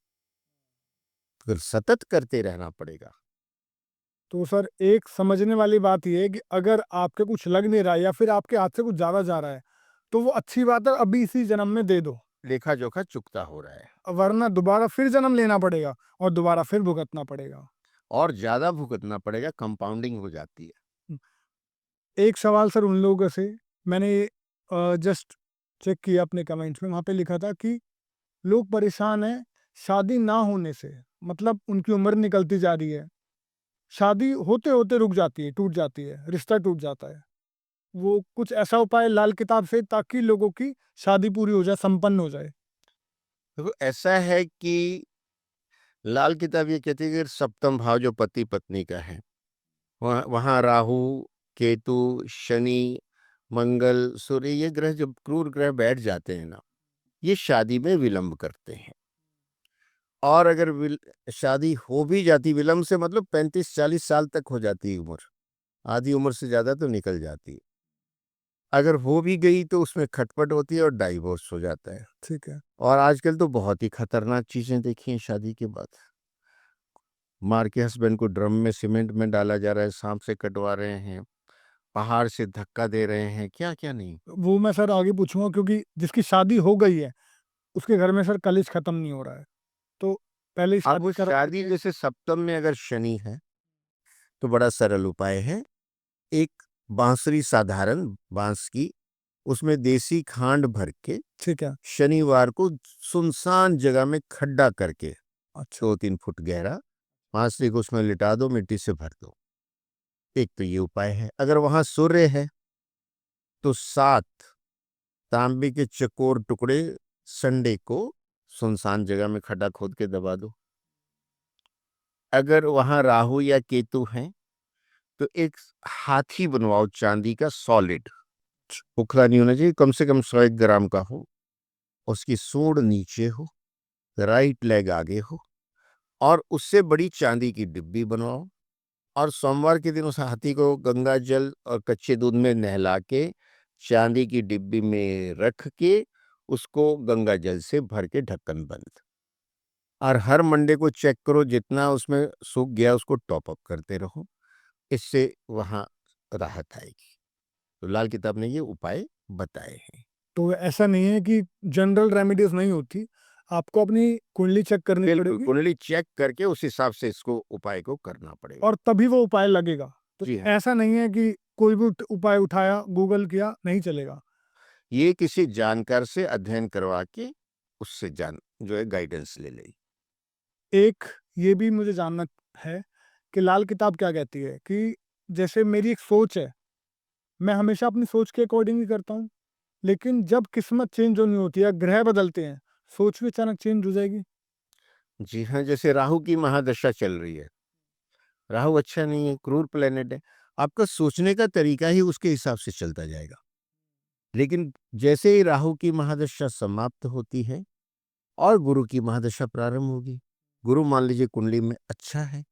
फिर सतत करते रहना पड़ेगा। तो सर एक समझने वाली बात ये है कि अगर आपके कुछ लग नहीं रहा है या फिर आपके हाथ से कुछ ज़्यादा जा रहा है, तो वो अच्छी बात है, अभी इसी जन्म में दे दो, लेखा जोखा चुकता हो रहा है, वरना दोबारा फिर जन्म लेना पड़ेगा और दोबारा फिर भुगतना पड़ेगा। और ज्यादा भुगतना पड़ेगा, कंपाउंडिंग हो जाती है। एक सवाल सर उन लोगों से, मैंने जस्ट चेक किया अपने कमेंट्स में, वहाँ पे लिखा था कि लोग परेशान हैं शादी ना होने से, मतलब उनकी उम्र निकलती जा रही है, शादी होते होते रुक जाती है, टूट जाती है, रिश्ता टूट जाता है। वो कुछ ऐसा उपाय लाल किताब से ताकि लोगों की शादी पूरी हो जाए, संपन्न हो जाए। देखो ऐसा है कि लाल किताब ये कहती है कि सप्तम भाव जो पति पत्नी का है, वहाँ वहाँ राहु, केतु, शनि, मंगल, सूर्य, ये ग्रह जब क्रूर ग्रह बैठ जाते हैं ना, ये शादी में विलंब करते हैं। और अगर शादी हो भी जाती, विलंब से मतलब 35-40 साल तक हो जाती है उम्र, आधी उम्र से ज्यादा तो निकल जाती है। अगर हो भी गई तो उसमें खटपट होती है और डाइवोर्स हो जाता है। ठीक है। और आजकल तो बहुत ही खतरनाक चीजें देखी हैं शादी के बाद। मार के हस्बैंड को ड्रम में सीमेंट में डाला जा रहा है, सांप से कटवा रहे हैं, पहाड़ से धक्का दे रहे हैं, क्या क्या नहीं। वो मैं सर आगे पूछूंगा, क्योंकि जिसकी शादी हो गई है उसके घर में सर कलेश खत्म नहीं हो रहा है, तो पहले ही अब वो शादी करा शादी देते। जैसे सप्तम में अगर शनि है तो बड़ा सरल उपाय है। एक बांसुरी, साधारण बांस की, उसमें देसी खांड भर के ठीक है। शनिवार को सुनसान जगह में खड्डा करके, अच्छा। 2-3 फुट गहरा, बांसुरी को उसमें लिटा दो, मिट्टी से भर दो। एक तो ये उपाय है। अगर वहां सूर्य है तो 7 तांबे के चकोर टुकड़े संडे को सुनसान जगह में खड्डा खोद के दबा दो। अगर वहां राहु या केतु है तो एक हाथी बनवाओ, चांदी का, सॉलिड, पुखरा नहीं होना चाहिए, कम से कम 100 ग्राम का हो, उसकी सूंड नीचे हो, राइट लेग आगे हो, और उससे बड़ी चांदी की डिब्बी बनवाओ, और सोमवार के दिन उस हाथी को गंगा जल और कच्चे दूध में नहला के चांदी की डिब्बी में रख के उसको गंगा जल से भर के ढक्कन बंद, और हर मंडे को चेक करो, जितना उसमें सूख गया उसको टॉप अप करते रहो। इससे वहां राहत आएगी। तो लाल किताब ने ये उपाय बताए हैं। तो ऐसा नहीं है कि जनरल रेमेडीज नहीं होती, आपको अपनी कुंडली चेक करनी बिल्कुल, पड़ेगी कुंडली चेक करके उस हिसाब से इसको उपाय को करना पड़ेगा। और तभी वो उपाय लगेगा। तो जी हाँ, ऐसा नहीं है कि कोई भी उपाय उठाया, गूगल किया, नहीं चलेगा। ये किसी जानकार से अध्ययन करवा के उससे जान जो है गाइडेंस ले ले। एक ये भी मुझे जानना है कि लाल किताब क्या कहती है कि जैसे मेरी एक सोच है, मैं हमेशा अपनी सोच के अकॉर्डिंग ही करता हूँ, लेकिन जब किस्मत चेंज होनी होती है, ग्रह बदलते हैं, सोच भी अचानक चेंज हो जाएगी। जी हाँ, जैसे राहु की महादशा चल रही है। राहु अच्छा नहीं है, क्रूर प्लेनेट है। आपका सोचने का तरीका ही उसके हिसाब से चलता जाएगा। लेकिन जैसे ही राहु की महादशा समाप्त होती है और गुरु की महादशा प्रारंभ होगी, गुरु मान लीजिए कुंडली में अच्छा है,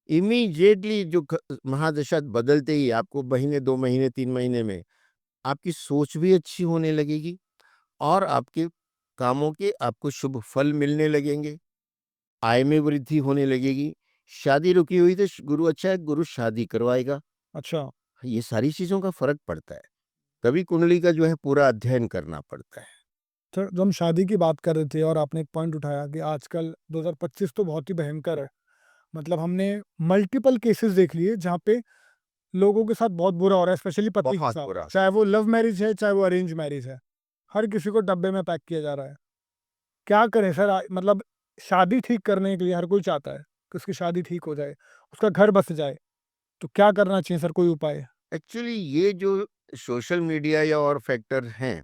इमीडिएटली जो महादशा बदलते ही आपको महीने 2 महीने 3 महीने में आपकी सोच भी अच्छी होने लगेगी और आपके कामों के आपको शुभ फल मिलने लगेंगे, आय में वृद्धि होने लगेगी। शादी रुकी हुई तो गुरु अच्छा है, गुरु शादी करवाएगा। अच्छा, ये सारी चीजों का फर्क पड़ता है। तभी कुंडली का जो है पूरा अध्ययन करना पड़ता है। सर जब हम शादी की बात कर रहे थे और आपने एक पॉइंट उठाया कि आजकल 2025 तो बहुत ही भयंकर है। मतलब हमने मल्टीपल केसेस देख लिए जहाँ पे लोगों के साथ बहुत बुरा हो रहा है, स्पेशली पति के बहुत साथ। बुरा। चाहे वो लव मैरिज है, चाहे वो अरेंज मैरिज है। हर किसी को डब्बे में पैक किया जा रहा है। क्या करें सर? मतलब शादी ठीक करने के लिए हर कोई चाहता है कि उसकी शादी ठीक हो जाए, उसका घर बस जाए। तो क्या करना चाहिए सर, कोई उपाय? एक्चुअली ये जो सोशल मीडिया या और फैक्टर हैं,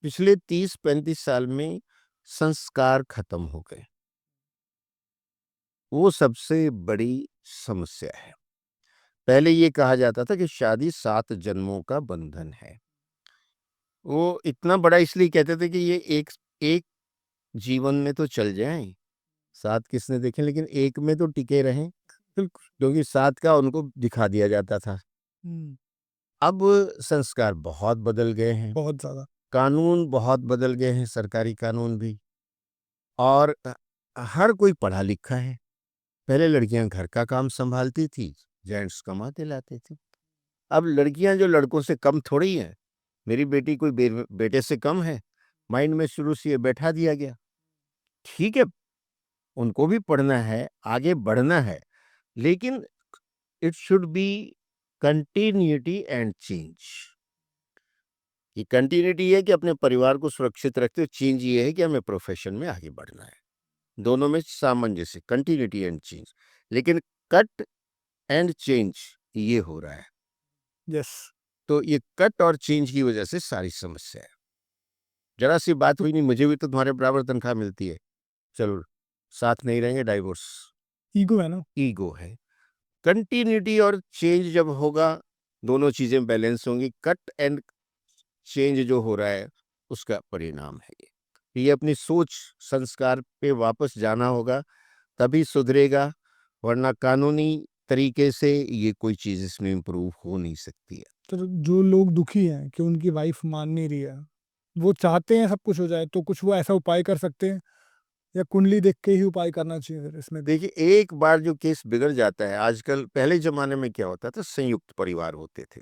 पिछले 30-35 साल में संस्कार खत्म हो गए। वो सबसे बड़ी समस्या है। पहले ये कहा जाता था कि शादी 7 जन्मों का बंधन है। वो इतना बड़ा इसलिए कहते थे कि ये एक एक जीवन में तो चल जाएँ, 7 किसने देखे लेकिन एक में तो टिके रहें, बिल्कुल। क्योंकि 7 का उनको दिखा दिया जाता था। अब संस्कार बहुत बदल गए हैं, बहुत ज़्यादा। कानून बहुत बदल गए हैं, सरकारी कानून भी। और हर कोई पढ़ा लिखा है। पहले लड़कियां घर का काम संभालती थी, जेंट्स कमाते लाते थे। अब लड़कियां जो लड़कों से कम थोड़ी हैं। मेरी बेटी कोई बेटे से कम है, माइंड में शुरू से ये बैठा दिया गया। ठीक है, उनको भी पढ़ना है, आगे बढ़ना है, लेकिन it should be continuity and change. ये कंटिन्यूटी है कि अपने परिवार को सुरक्षित रखते हो, चेंज ये है कि हमें प्रोफेशन में आगे बढ़ना है। दोनों में सामंजस्य, कंटिन्यूटी एंड चेंज। लेकिन कट एंड चेंज ये हो रहा है। यस। तो ये कट और चेंज की वजह से सारी समस्या है। जरा सी बात हुई नहीं, मुझे भी तो तुम्हारे बराबर तनख्वाह मिलती है, चलो साथ नहीं रहेंगे, डाइवोर्स। ईगो है ना? ईगो है। कंटिन्यूटी और चेंज जब होगा, दोनों चीजें बैलेंस होंगी। कट एंड चेंज जो हो रहा है उसका परिणाम है ये अपनी सोच संस्कार पे वापस जाना होगा, तभी सुधरेगा, वरना कानूनी तरीके से ये कोई चीज इसमें इम्प्रूव हो नहीं सकती है। तो जो लोग दुखी हैं कि उनकी वाइफ मान नहीं रही है, वो चाहते हैं सब कुछ हो जाए, तो कुछ वो ऐसा उपाय कर सकते हैं या कुंडली देख के ही उपाय करना चाहिए फिर इसमें? देखिए, एक बार जो केस बिगड़ जाता है, आजकल पहले जमाने में क्या होता था, संयुक्त परिवार होते थे,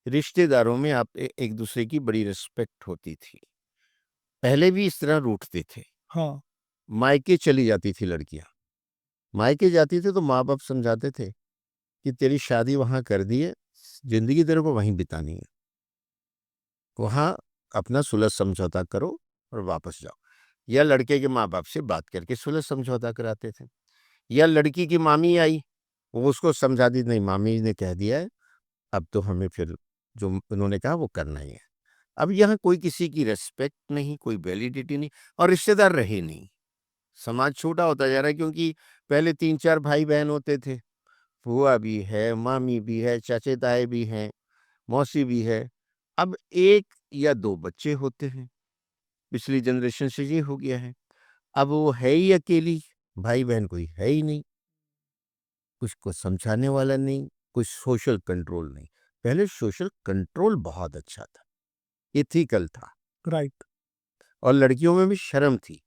रिश्तेदारों में आप एक दूसरे की बड़ी रिस्पेक्ट होती थी। पहले भी इस तरह रूठते थे। हाँ। मायके चली जाती थी लड़कियां, मायके जाती थी तो माँ बाप समझाते थे कि तेरी शादी वहां कर दी है, जिंदगी तेरे को वहीं बितानी है, वहां अपना सुलह समझौता करो और वापस जाओ। या लड़के के माँ बाप से बात करके सुलह समझौता कराते थे। या लड़की की मामी आई, वो उसको समझा दी, नहीं मामी ने कह दिया है, अब तो हमें फिर जो उन्होंने कहा वो करना ही है। अब यहाँ कोई किसी की रेस्पेक्ट नहीं, कोई वैलिडिटी नहीं, और रिश्तेदार रहे नहीं। समाज छोटा होता जा रहा है, क्योंकि पहले 3-4 भाई बहन होते थे, फूआ भी है, मामी भी है, चाचे ताए भी हैं, मौसी भी है। अब 1 या 2 बच्चे होते हैं। पिछली जनरेशन से ये हो गया है। अब वो है ही अकेली, भाई बहन कोई है ही नहीं, कुछ को समझाने वाला नहीं, कुछ सोशल कंट्रोल नहीं। पहले सोशल कंट्रोल बहुत अच्छा था, एथिकल था, राइट। और लड़कियों में भी शर्म थी।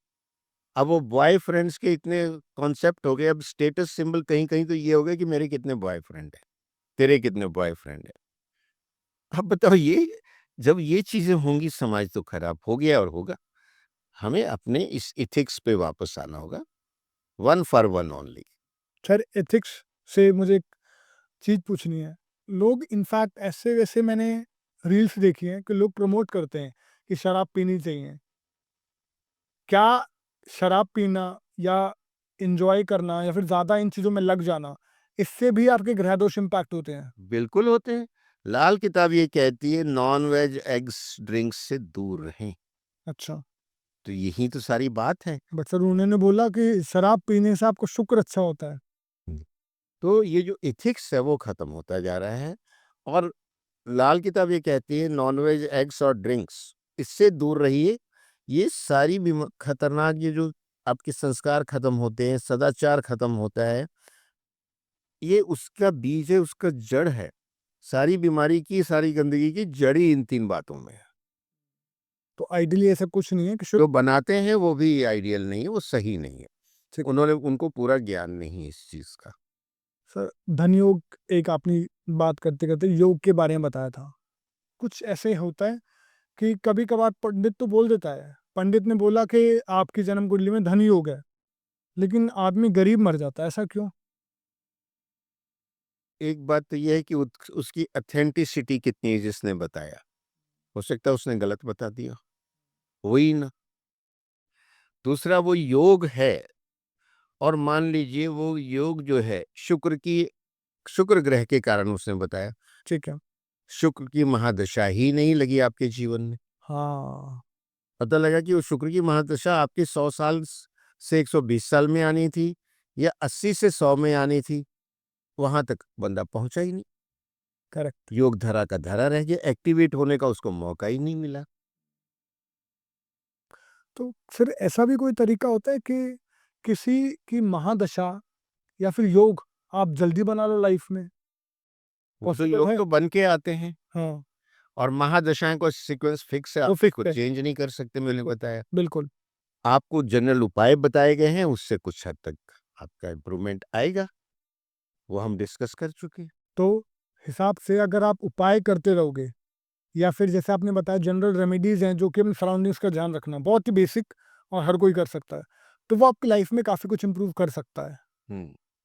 अब वो बॉयफ्रेंड्स के इतने कॉन्सेप्ट हो गए, अब स्टेटस सिंबल कहीं-कहीं तो ये हो गया कि मेरे कितने बॉयफ्रेंड हैं, तेरे कितने बॉयफ्रेंड हैं। अब बताओ, ये जब ये चीज़ें होंगी, समाज तो खराब हो गया और होगा। हमें अपने इस एथिक्स पे वापस आना होगा, one for one only. Sir ethics से मुझे एक चीज़ पूछनी है। लोग इनफैक्ट ऐसे-वैसे मैंने रील्स देखी हैं कि लोग प्रमोट करते हैं कि शराब पीनी चाहिए। क्या शराब पीना या एन्जॉय करना या फिर ज़्यादा इन चीज़ों में लग जाना, इससे भी आपके ग्रह दोष इम्पैक्ट होते हैं? बिल्कुल होते हैं। लाल किताब ये कहती है नॉन वेज एग्स ड्रिंक्स से दूर रहें। अच्छा, तो यही तो सारी बात है। बट सर उन्होंने बोला कि शराब पीने से आपको शुक्र अच्छा होता है। तो ये जो एथिक्स है वो खत्म होता जा रहा है। और लाल किताब ये कहती है नॉन वेज एग्स और ड्रिंक्स इससे दूर रहिए। ये सारी खतरनाक ये जो आपके संस्कार खत्म होते हैं, सदाचार खत्म होता है, ये उसका बीज है, उसका जड़ है। सारी बीमारी की, सारी गंदगी की जड़ ही इन 3 बातों में है। तो आइडियली ऐसा कुछ नहीं है कि जो बनाते हैं वो भी आइडियल नहीं है, वो सही नहीं है। ठीक। उनको पूरा ज्ञान नहीं है इस चीज़ का। सर धन योग एक आपने बात करते-करते योग के बारे में बताया था। कुछ ऐसे होता है कि कभी-कभार पंडित तो बोल देता है, पंडित ने बोला कि आपकी जन्म कुंडली में धन योग है, लेकिन आदमी गरीब मर जाता है, ऐसा क्यों? एक बात तो ये है कि उसकी ऑथेंटिसिटी कितनी है जिसने बताया। हो सकता है उसने गलत बता दिया। हो ही ना। दूसरा वो योग है और मान लीजिए वो योग जो है शुक्र ग्रह के कारण उसने बताया। ठीक है। शुक्र की महादशा ही नहीं लगी आपके जीवन में। हाँ, पता लगा कि वो शुक्र की महादशा आपकी 100 साल से 120 साल में आनी थी या 80 से 100 में आनी थी। वहां तक बंदा पहुंचा ही नहीं। करेक्ट। योग धरा का धरा रह गया, एक्टिवेट होने का उसको मौका ही नहीं मिला। तो फिर ऐसा भी कोई तरीका होता है कि किसी की महादशा या फिर योग आप जल्दी बना लो लाइफ में? वो तो पॉसिबल योग है? तो बन के आते हैं। हाँ, और महादशाएं को सीक्वेंस फिक्स है, वो आप फिक्स उसको है। चेंज नहीं कर सकते, मैंने बताया। बिल्कुल। आपको जनरल उपाय बताए गए हैं, उससे कुछ हद तक आपका इम्प्रूवमेंट आएगा, वो हम डिस्कस कर चुके हैं। तो हिसाब से अगर आप उपाय करते रहोगे या फिर जैसे आपने बताया जनरल रेमेडीज़ हैं जो कि अपनी सराउंडिंग्स का ध्यान रखना, बहुत ही बेसिक और हर कोई कर सकता है। तो वो आपकी लाइफ में काफ़ी कुछ इम्प्रूव कर सकता है,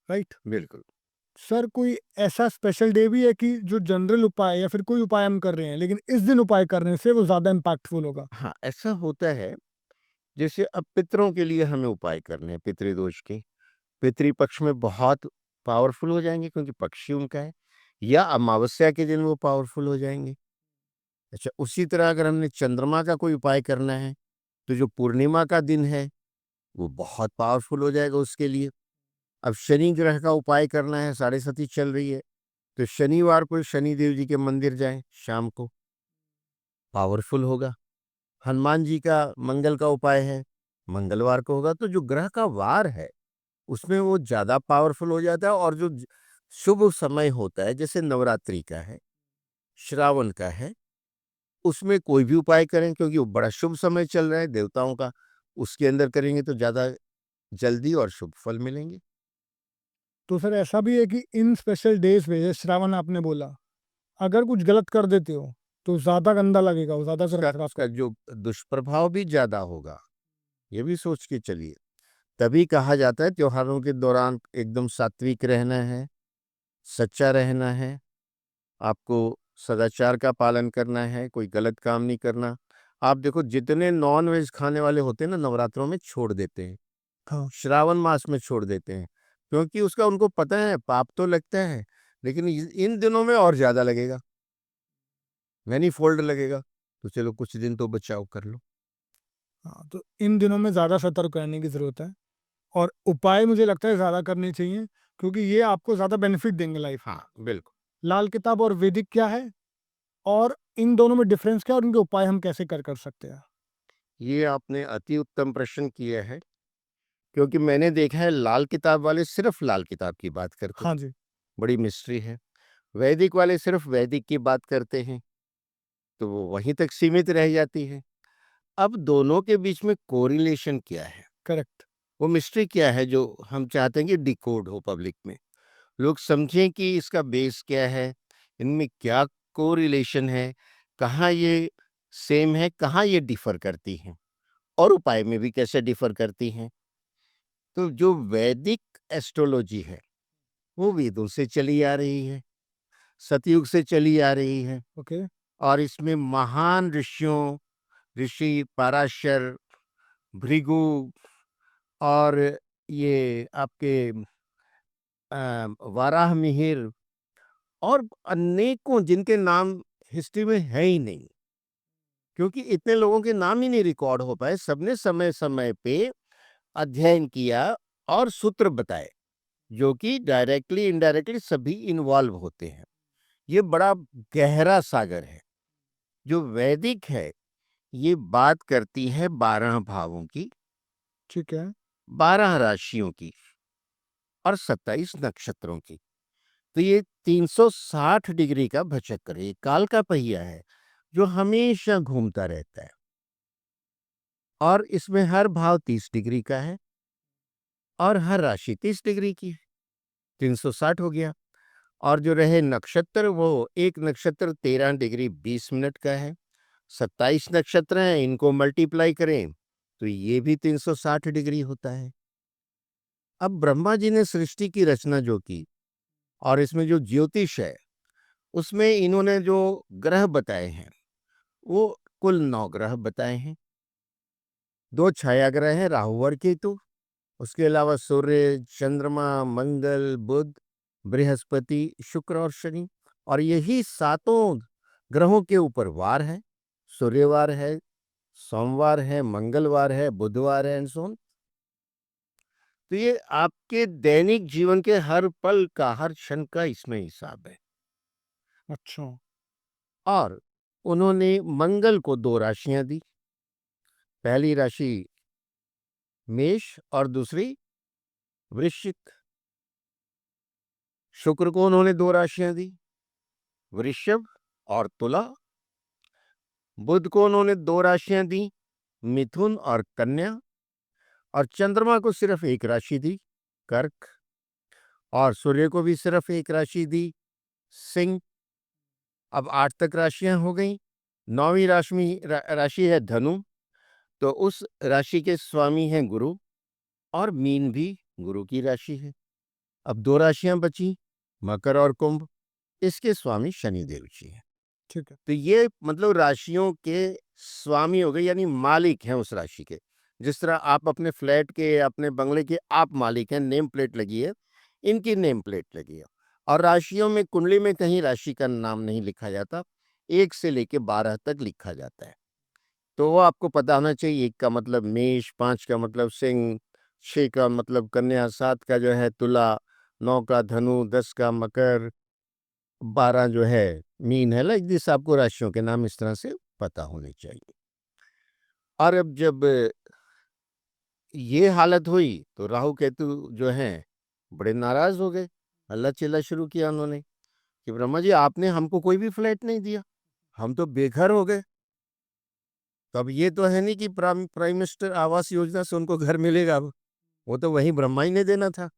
राइट? बिल्कुल। सर कोई ऐसा स्पेशल डे भी है कि जो जनरल उपाय या फिर कोई उपाय हम कर रहे हैं, लेकिन इस दिन उपाय करने से वो ज़्यादा इम्पैक्टफुल होगा? हाँ, ऐसा होता है। जैसे अब पितरों के लिए हमें उपाय करने हैं, पितृदोष के। पितृपक्ष में बहुत पावरफुल हो जाएँगे क्योंकि पक्ष ही उनका है, या अमावस्या के दिन वो पावरफुल हो जाएँगे। अच्छा, उसी तरह अगर हमने चंद्रमा का कोई उपाय करना है, तो जो पूर्णिमा का दिन है, वो बहुत पावरफुल हो जाएगा उसके लिए। अब शनि ग्रह का उपाय करना है, साढ़े सती चल रही है, तो शनिवार को शनि देव जी के मंदिर जाएँ शाम को, पावरफुल होगा। हनुमान जी का मंगल का उपाय है, मंगलवार को होगा। तो जो ग्रह का वार है, उसमें वो ज़्यादा पावरफुल हो जाता है। और जो शुभ समय होता है, जैसे नवरात्रि का है, श्रावण का है, उसमें कोई भी उपाय करें क्योंकि वो बड़ा शुभ समय चल रहा है देवताओं का, उसके अंदर करेंगे तो ज़्यादा जल्दी और शुभ फल मिलेंगे। तो सर ऐसा भी है कि इन स्पेशल डेज़ पे, जैसे श्रावण आपने बोला, अगर कुछ गलत कर देते हो, तो ज़्यादा गंदा लगेगा, वो ज़्यादा उसका खराब उसका जो दुष्प्रभाव भी ज़्यादा होगा, ये भी सोच के चलिए। तभी कहा जाता है त्योहारों के दौरान एकदम सात्विक रहना है, सच्चा रहना है, आपको सदाचार का पालन करना है, कोई गलत काम नहीं करना। आप देखो जितने नॉन-वेज खाने वाले होते हैं ना, नवरात्रों में छोड़ देते हैं, हाँ, श्रावण मास में छोड़ देते हैं, क्योंकि उसका उनको पता है पाप तो लगता है, लेकिन इन दिनों में और ज़्यादा लगेगा, मैनीफोल्ड लगेगा। तो चलो कुछ दिन तो बचाव कर लो। हाँ, तो इन दिनों में ज़्यादा सतर्क रहने की ज़रूरत है और उपाय मुझे लगता है ज़्यादा करने चाहिए क्योंकि ये आपको ज़्यादा बेनिफिट देंगे लाइफ में। हाँ, बिल्कुल। लाल किताब और वैदिक क्या है और इन दोनों में डिफरेंस क्या है और इनके उपाय हम कैसे कर सकते हैं? ये आपने अति उत्तम प्रश्न किया है, क्योंकि मैंने देखा है लाल किताब वाले सिर्फ लाल किताब की बात करते हैं, हाँ जी, बड़ी मिस्ट्री है। वैदिक वाले सिर्फ वैदिक की बात करते हैं, तो वो वहीं तक सीमित रह जाती है। अब दोनों के बीच में कोरिलेशन क्या है, करेक्ट। वो मिस्ट्री क्या है जो हम चाहते हैं कि डिकोड हो पब्लिक में। लोग समझें कि इसका बेस क्या है, इनमें क्या कोरिलेशन है, कहाँ ये सेम है, कहाँ ये डिफ़र करती हैं और उपाय में भी कैसे डिफ़र करती हैं। तो जो वैदिक एस्ट्रोलॉजी है, वो वेदों से चली आ रही है, सतयुग से चली आ रही है। ओके, और इसमें महान ऋषियों, ऋषि पराशर, भृगु और ये आपके वाराह मिहिर और अनेकों जिनके नाम हिस्ट्री में है ही नहीं, क्योंकि इतने लोगों के नाम ही नहीं रिकॉर्ड हो पाए। सबने समय समय पे अध्ययन किया और सूत्र बताए, जो कि डायरेक्टली इनडायरेक्टली सभी इन्वॉल्व होते हैं। ये बड़ा गहरा सागर है। जो वैदिक है, ये बात करती है 12 भावों की, ठीक है। 12 राशियों की और 27 नक्षत्रों की। तो ये 360 डिग्री का भचक्र है, काल का पहिया है जो हमेशा घूमता रहता है। और इसमें हर भाव 30 डिग्री का है और हर राशि 30 डिग्री की है। 360 हो गया। और जो रहे नक्षत्र, वो एक नक्षत्र 13 डिग्री 20 मिनट का है। 27 नक्षत्र हैं, इनको मल्टीप्लाई करें तो ये भी 360 डिग्री होता है। अब ब्रह्मा जी ने सृष्टि की रचना जो की, और इसमें जो ज्योतिष है, उसमें इन्होंने जो ग्रह बताए हैं, वो कुल 9 ग्रह बताए हैं। 2 छाया ग्रह हैं, राहु और केतु। उसके अलावा सूर्य, चंद्रमा, मंगल, बुध, बृहस्पति, शुक्र और शनि। और यही 7 ग्रहों के ऊपर वार है। सूर्यवार है, सोमवार है, मंगलवार है, बुधवार है एंड सो ऑन। तो ये आपके दैनिक जीवन के हर पल का, हर क्षण का इसमें हिसाब है। अच्छा। और उन्होंने मंगल को 2 राशियां दी। पहली राशि मेष और दूसरी वृश्चिक। शुक्र को उन्होंने 2 राशियां दी, वृषभ और तुला। बुध को उन्होंने 2 राशियां दी, मिथुन और कन्या। और चंद्रमा को सिर्फ एक राशि दी, कर्क। और सूर्य को भी सिर्फ एक राशि दी, सिंह। अब 8 तक राशियां हो गई। 9वीं राशि है धनु। तो उस राशि के स्वामी हैं गुरु, और मीन भी गुरु की राशि है। अब 2 राशियां बची, मकर और कुंभ। इसके स्वामी शनिदेव जी हैं। ठीक है। तो ये मतलब राशियों के स्वामी हो गए, यानी मालिक हैं उस राशि के। जिस तरह आप अपने फ्लैट के, अपने बंगले के आप मालिक हैं, नेम प्लेट लगी है, इनकी नेम प्लेट लगी है। और राशियों में, कुंडली में कहीं राशि का नाम नहीं लिखा जाता, 1 से लेके 12 तक लिखा जाता है। तो वो आपको पता होना चाहिए। 1 का मतलब मेष, 5 का मतलब सिंह, 6 का मतलब कन्या, 7 का जो है तुला, 9 का धनु, 10 का मकर, 12 जो है मीन है। लाइक दिस आपको राशियों के नाम इस तरह से पता होने चाहिए। और अब जब ये हालत हुई तो राहु केतु जो हैं बड़े नाराज हो गए। हल्ला चिल्ला शुरू किया उन्होंने कि ब्रह्मा जी, आपने हमको कोई भी फ्लैट नहीं दिया, हम तो बेघर हो गए। तो अब ये तो है नहीं कि प्राइम मिनिस्टर आवास योजना से उनको घर मिलेगा। अब वो तो वही ब्रह्मा ही ने देना था।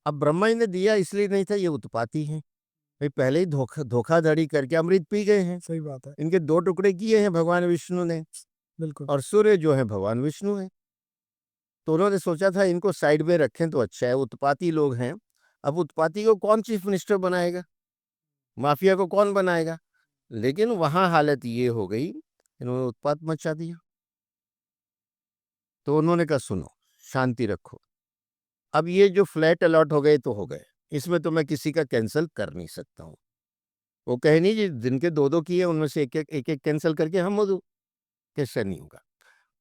अब ब्रह्मा ही ने दिया इसलिए नहीं था, ये उत्पाती हैं भाई। पहले ही धोखाधड़ी करके अमृत पी गए हैं। सही बात है। इनके 2 टुकड़े किए हैं भगवान विष्णु ने। बिल्कुल। और सूर्य जो है भगवान विष्णु है। तो उन्होंने सोचा था इनको साइड में रखें तो अच्छा है, उत्पाती लोग हैं। अब उत्पाती को कौन चीफ मिनिस्टर बनाएगा, माफिया को कौन बनाएगा। लेकिन वहां हालत ये हो गई, इन्होंने उत्पात मचा दिया। तो उन्होंने कहा सुनो, शांति रखो। अब ये जो फ्लैट अलॉट हो गए तो हो गए, इसमें तो मैं किसी का कैंसिल कर नहीं सकता हूँ। वो कहे नहीं जी, जिनके 2-2 किए उनमें से एक कैंसिल करके हम वो दो, कैसे नहीं होगा।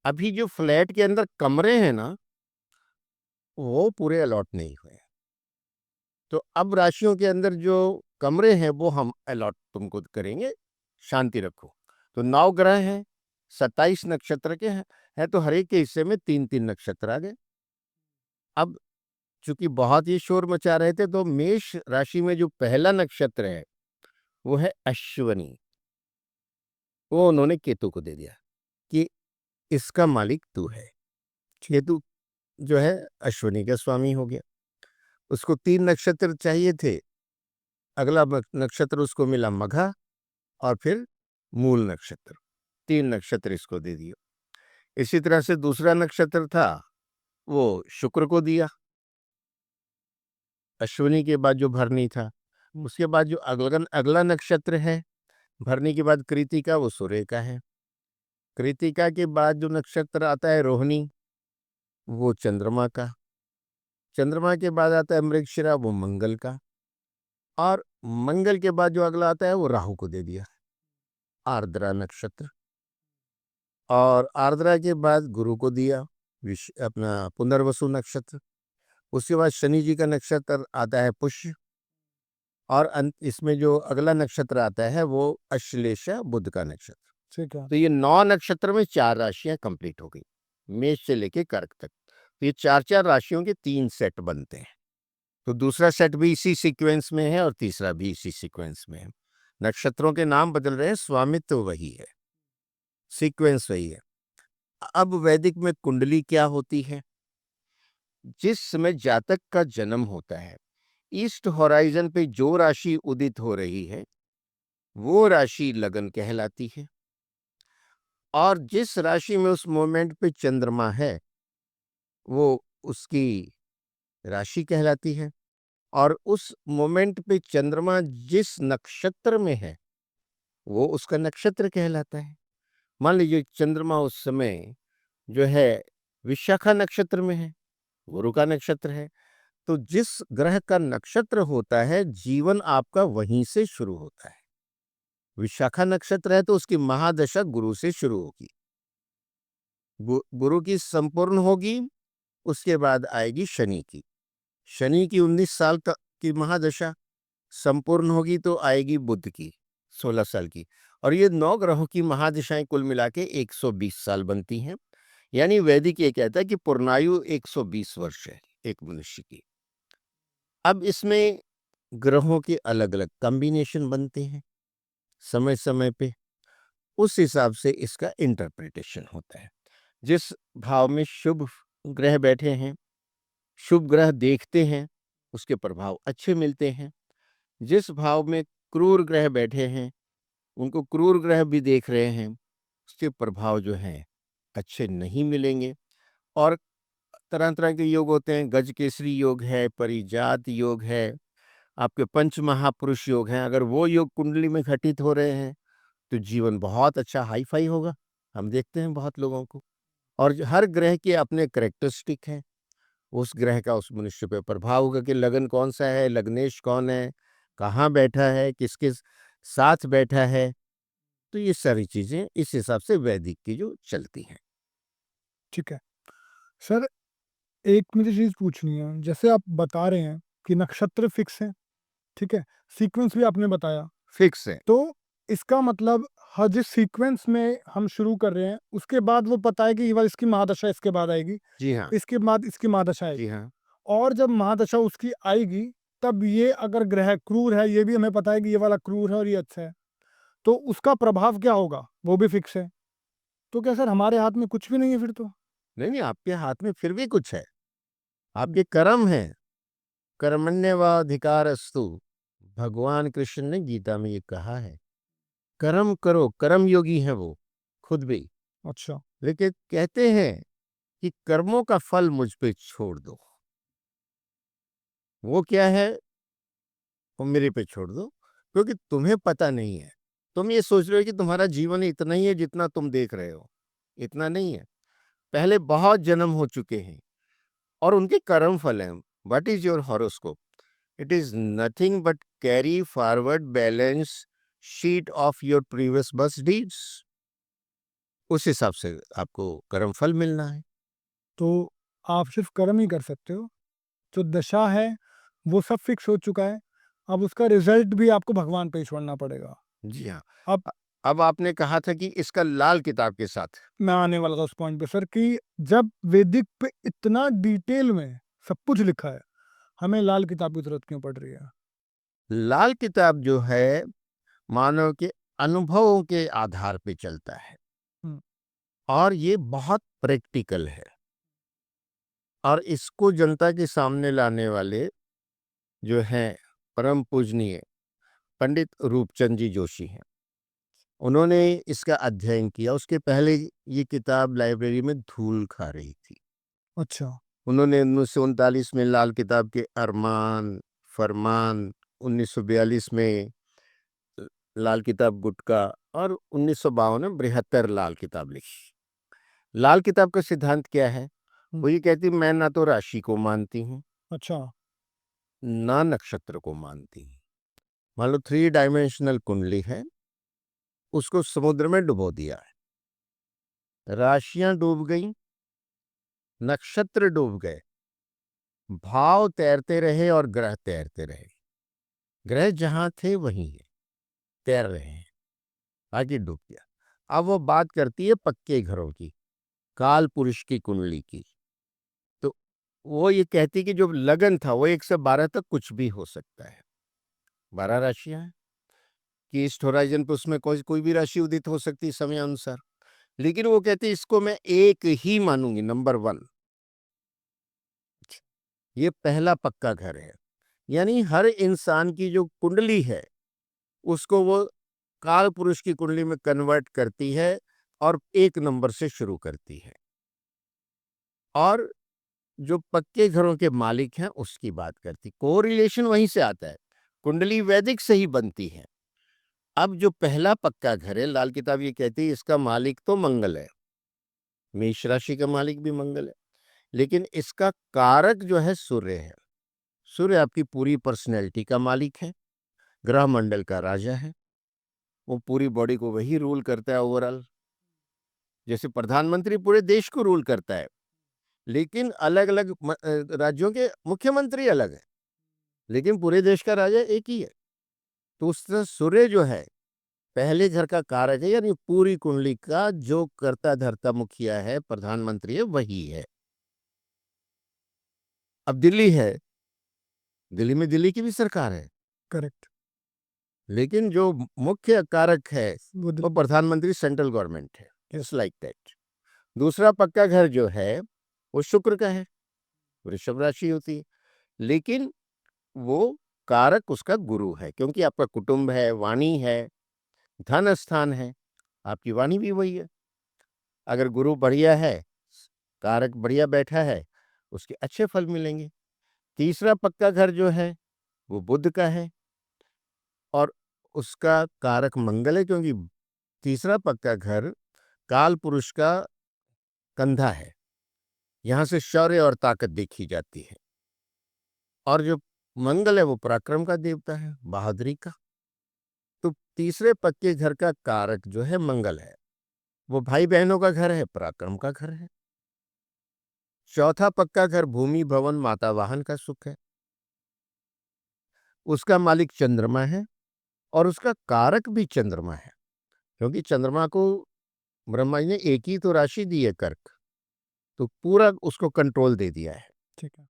अभी जो फ्लैट के अंदर कमरे हैं ना, वो पूरे अलॉट नहीं हुए। तो अब राशियों के अंदर जो कमरे हैं वो हम अलॉट तुमको करेंगे, शांति रखो। तो 9 ग्रह हैं, 27 नक्षत्र के हैं, तो हर एक के हिस्से में 3-3 नक्षत्र आ गए। अब चूंकि बहुत ही शोर मचा रहे थे, तो मेष राशि में जो पहला नक्षत्र है वो है अश्वनी। वो उन्होंने केतु को दे दिया कि इसका मालिक तू है। केतु जो है अश्वनी का स्वामी हो गया। उसको 3 नक्षत्र चाहिए थे। अगला नक्षत्र उसको मिला मघा, और फिर मूल नक्षत्र। 3 नक्षत्र इसको दे दिया। इसी तरह से दूसरा नक्षत्र था, वो शुक्र को दिया। अश्विनी के बाद जो भरनी था, उसके बाद जो अगला नक्षत्र है भरनी के बाद कृतिका, वो सूर्य का है। कृतिका के बाद जो नक्षत्र आता है रोहिणी, वो चंद्रमा का। चंद्रमा के बाद आता है मृगशिरा, वो मंगल का। और मंगल के बाद जो अगला आता है वो राहु को दे दिया, आर्द्रा नक्षत्र। और आर्द्रा के बाद गुरु को दिया अपना पुनर्वसु नक्षत्र। उसके बाद शनि जी का नक्षत्र आता है पुष्य, और इसमें जो अगला नक्षत्र आता है वो अश्लेषा बुध का नक्षत्र। ठीक है। तो ये 9 नक्षत्र में 4 राशियां कंप्लीट हो गई, मेष से लेके कर्क तक। तो ये 4-4 राशियों के 3 सेट बनते हैं। तो दूसरा सेट भी इसी सीक्वेंस में है और तीसरा भी इसी सीक्वेंस में है। नक्षत्रों के नाम बदल रहे हैं, स्वामित्व वही है, सीक्वेंस वही है। अब वैदिक में कुंडली क्या होती है? जिस समय जातक का जन्म होता है, ईस्ट होराइजन पे जो राशि उदित हो रही है वो राशि लगन कहलाती है, और जिस राशि में उस मोमेंट पे चंद्रमा है वो उसकी राशि कहलाती है। और उस मोमेंट पे चंद्रमा जिस नक्षत्र में है वो उसका नक्षत्र कहलाता है। मान लीजिए चंद्रमा उस समय जो है विशाखा नक्षत्र में है, गुरु का नक्षत्र है, तो जिस ग्रह का नक्षत्र होता है जीवन आपका वहीं से शुरू होता है। विशाखा नक्षत्र है तो उसकी महादशा गुरु से शुरू होगी, गुरु की संपूर्ण होगी, उसके बाद आएगी शनि की। शनि की 19 साल तक की महादशा संपूर्ण होगी तो आएगी बुध की 16 साल की। और ये 9 ग्रहों की महादशाएं कुल मिला के 120 साल बनती हैं। यानी वैदिक ये कहता है कि पूर्णायु 120 वर्ष है एक मनुष्य की। अब इसमें ग्रहों के अलग अलग कॉम्बिनेशन बनते हैं समय समय पे, उस हिसाब से इसका इंटरप्रिटेशन होता है। जिस भाव में शुभ ग्रह बैठे हैं, शुभ ग्रह देखते हैं, उसके प्रभाव अच्छे मिलते हैं। जिस भाव में क्रूर ग्रह बैठे हैं, उनको क्रूर ग्रह भी देख रहे हैं, उसके प्रभाव जो हैं अच्छे नहीं मिलेंगे। और तरह तरह के योग होते हैं, गज केसरी योग है, परिजात योग है, आपके पंच महापुरुष योग हैं। अगर वो योग कुंडली में घटित हो रहे हैं तो जीवन बहुत अच्छा हाई फाई होगा। हम देखते हैं बहुत लोगों को। और हर ग्रह के अपने कैरेक्टरिस्टिक हैं, उस ग्रह का उस मनुष्य पे प्रभाव होगा कि लगन कौन सा है, लग्नेश कौन है, कहाँ बैठा है, किसके साथ बैठा है। तो ये सारी चीजें इस हिसाब से वैदिक की जो चलती हैं। ठीक है। सर, एक मुझे चीज़ पूछनी है, जैसे आप बता रहे हैं कि नक्षत्र फिक्स है, ठीक है? सीक्वेंस भी आपने बताया, फिक्स है। तो इसका मतलब हर जिस सीक्वेंस में हम शुरू कर रहे हैं, उसके बाद वो पता है कि ये वाली इसकी महादशा इसके बाद आएगी, जी हाँ, इसके बाद इसकी महादशा जी आएगी। हाँ, और जब महादशा उसकी आएगी, तब ये अगर ग्रह क्रूर है, ये भी हमें पता है कि ये वाला क्रूर है और ये अच्छा है, तो उसका प्रभाव क्या होगा, वो भी फिक्स है। तो क्या सर हमारे हाथ में कुछ भी नहीं है फिर तो? नहीं नहीं, आपके हाथ में फिर भी कुछ है, आपके कर्म है। कर्मण्यवाधिकारस्तु, भगवान कृष्ण ने गीता में ये कहा है। कर्म करो, कर्म योगी है वो खुद भी। अच्छा, लेकिन कहते हैं कि कर्मों का फल मुझ पे छोड़ दो। वो क्या है, वो मेरे पे छोड़ दो, क्योंकि तुम्हें पता नहीं है। तुम ये सोच रहे हो कि तुम्हारा जीवन इतना ही है जितना तुम देख रहे हो, इतना नहीं है। पहले बहुत जन्म हो चुके हैं और उनके कर्म फल हैं। What is your horoscope? It is nothing but carry forward balance sheet of your previous birth deeds. उस हिसाब से आपको कर्म फल मिलना है। तो आप सिर्फ कर्म ही कर सकते हो, जो दशा है, वो सब फिक्स हो चुका है, अब उसका रिज़ल्ट भी आपको भगवान पे ही छोड़ना पड़ेगा। जी हाँ। अब अब आपने कहा था कि इसका लाल किताब के साथ। मैं आने वाला था उस पॉइंट पे सर कि जब वैदिक पे इतना डिटेल में सब कुछ लिखा है, हमें लाल किताब की ज़रूरत क्यों पड़ रही है? लाल किताब जो है मानव के अनुभवों के आधार पे चलता है, हुँ, और ये बहुत प्रैक्टिकल है। और इसको जनता के सामने लाने वाले जो हैं परम पूजनीय पंडित रूपचंद जी जोशी हैं। उन्होंने इसका अध्ययन किया। उसके पहले ये किताब लाइब्रेरी में धूल खा रही थी। अच्छा, उन्होंने 1939 में लाल किताब के अरमान, फरमान, 1942 में लाल किताब गुटका, और 1952 में बृहत्तर लाल किताब लिखी। लाल किताब का सिद्धांत क्या है? हुँ, वो ये कहती मैं ना तो राशि को मानती हूँ, अच्छा, ना नक्षत्र को मानती हूँ। मान लो 3 डायमेंशनल कुंडली है, उसको समुद्र में डुबो दिया है, राशियां डूब गई, नक्षत्र डूब गए, भाव तैरते रहे और ग्रह तैरते रहे। ग्रह जहां थे वहीं है, तैर रहे हैं, आगे डूब गया। अब वो बात करती है पक्के घरों की, काल पुरुष की कुंडली की। तो वो ये कहती कि जो लगन था वो 1 से 12 तक कुछ भी हो सकता है। 12 राशियां हैं कि ईस्ट होराइजन पे, उसमें कोई भी राशि उदित हो सकती है समय अनुसार। लेकिन वो कहती है इसको मैं एक ही मानूंगी, नंबर 1। ये पहला पक्का घर है। यानी हर इंसान की जो कुंडली है उसको वो काल पुरुष की कुंडली में कन्वर्ट करती है और 1 नंबर से शुरू करती है। और जो पक्के घरों के मालिक हैं उसकी बात करती, कोरिलेशन वहीं से आता है, कुंडली वैदिक से ही बनती है। अब जो पहला पक्का घर है, लाल किताब ये कहती है इसका मालिक तो मंगल है, मेष राशि का मालिक भी मंगल है, लेकिन इसका कारक जो है सूर्य है। सूर्य आपकी पूरी पर्सनैलिटी का मालिक है, ग्रह मंडल का राजा है, वो पूरी बॉडी को वही रूल करता है ओवरऑल। जैसे प्रधानमंत्री पूरे देश को रूल करता है, लेकिन अलग अलग राज्यों के मुख्यमंत्री अलग है, लेकिन पूरे देश का राजा एक ही है। तो उस तरह सूर्य जो है पहले घर का कारक है, यानी पूरी कुंडली का जो करता धरता मुखिया है, प्रधानमंत्री है, वही है। अब दिल्ली है, दिल्ली में दिल्ली की भी सरकार है, करेक्ट। लेकिन जो मुख्य कारक है वो वो प्रधानमंत्री, सेंट्रल गवर्नमेंट है। Yes. It's like that. दूसरा पक्का घर जो है वो शुक्र का है, वृषभ राशि होती है, लेकिन वो कारक उसका गुरु है, क्योंकि आपका कुटुंब है, वाणी है, धन स्थान है, आपकी वाणी भी वही है। अगर गुरु बढ़िया है, कारक बढ़िया बैठा है, उसके अच्छे फल मिलेंगे। तीसरा पक्का घर जो है वो बुध का है और उसका कारक मंगल है, क्योंकि तीसरा पक्का घर काल पुरुष का कंधा है, यहां से शौर्य और ताकत देखी जाती है। और जो मंगल है वो पराक्रम का देवता है, बहादुरी का। तो तीसरे पक्के घर का कारक जो है मंगल है, वो भाई बहनों का घर है, पराक्रम का घर है। चौथा पक्का घर भूमि भवन माता वाहन का सुख है, उसका मालिक चंद्रमा है और उसका कारक भी चंद्रमा है, क्योंकि चंद्रमा को ब्रह्मा जी ने एक ही तो राशि दी है, कर्क, तो पूरा उसको कंट्रोल दे दिया है। ठीक है।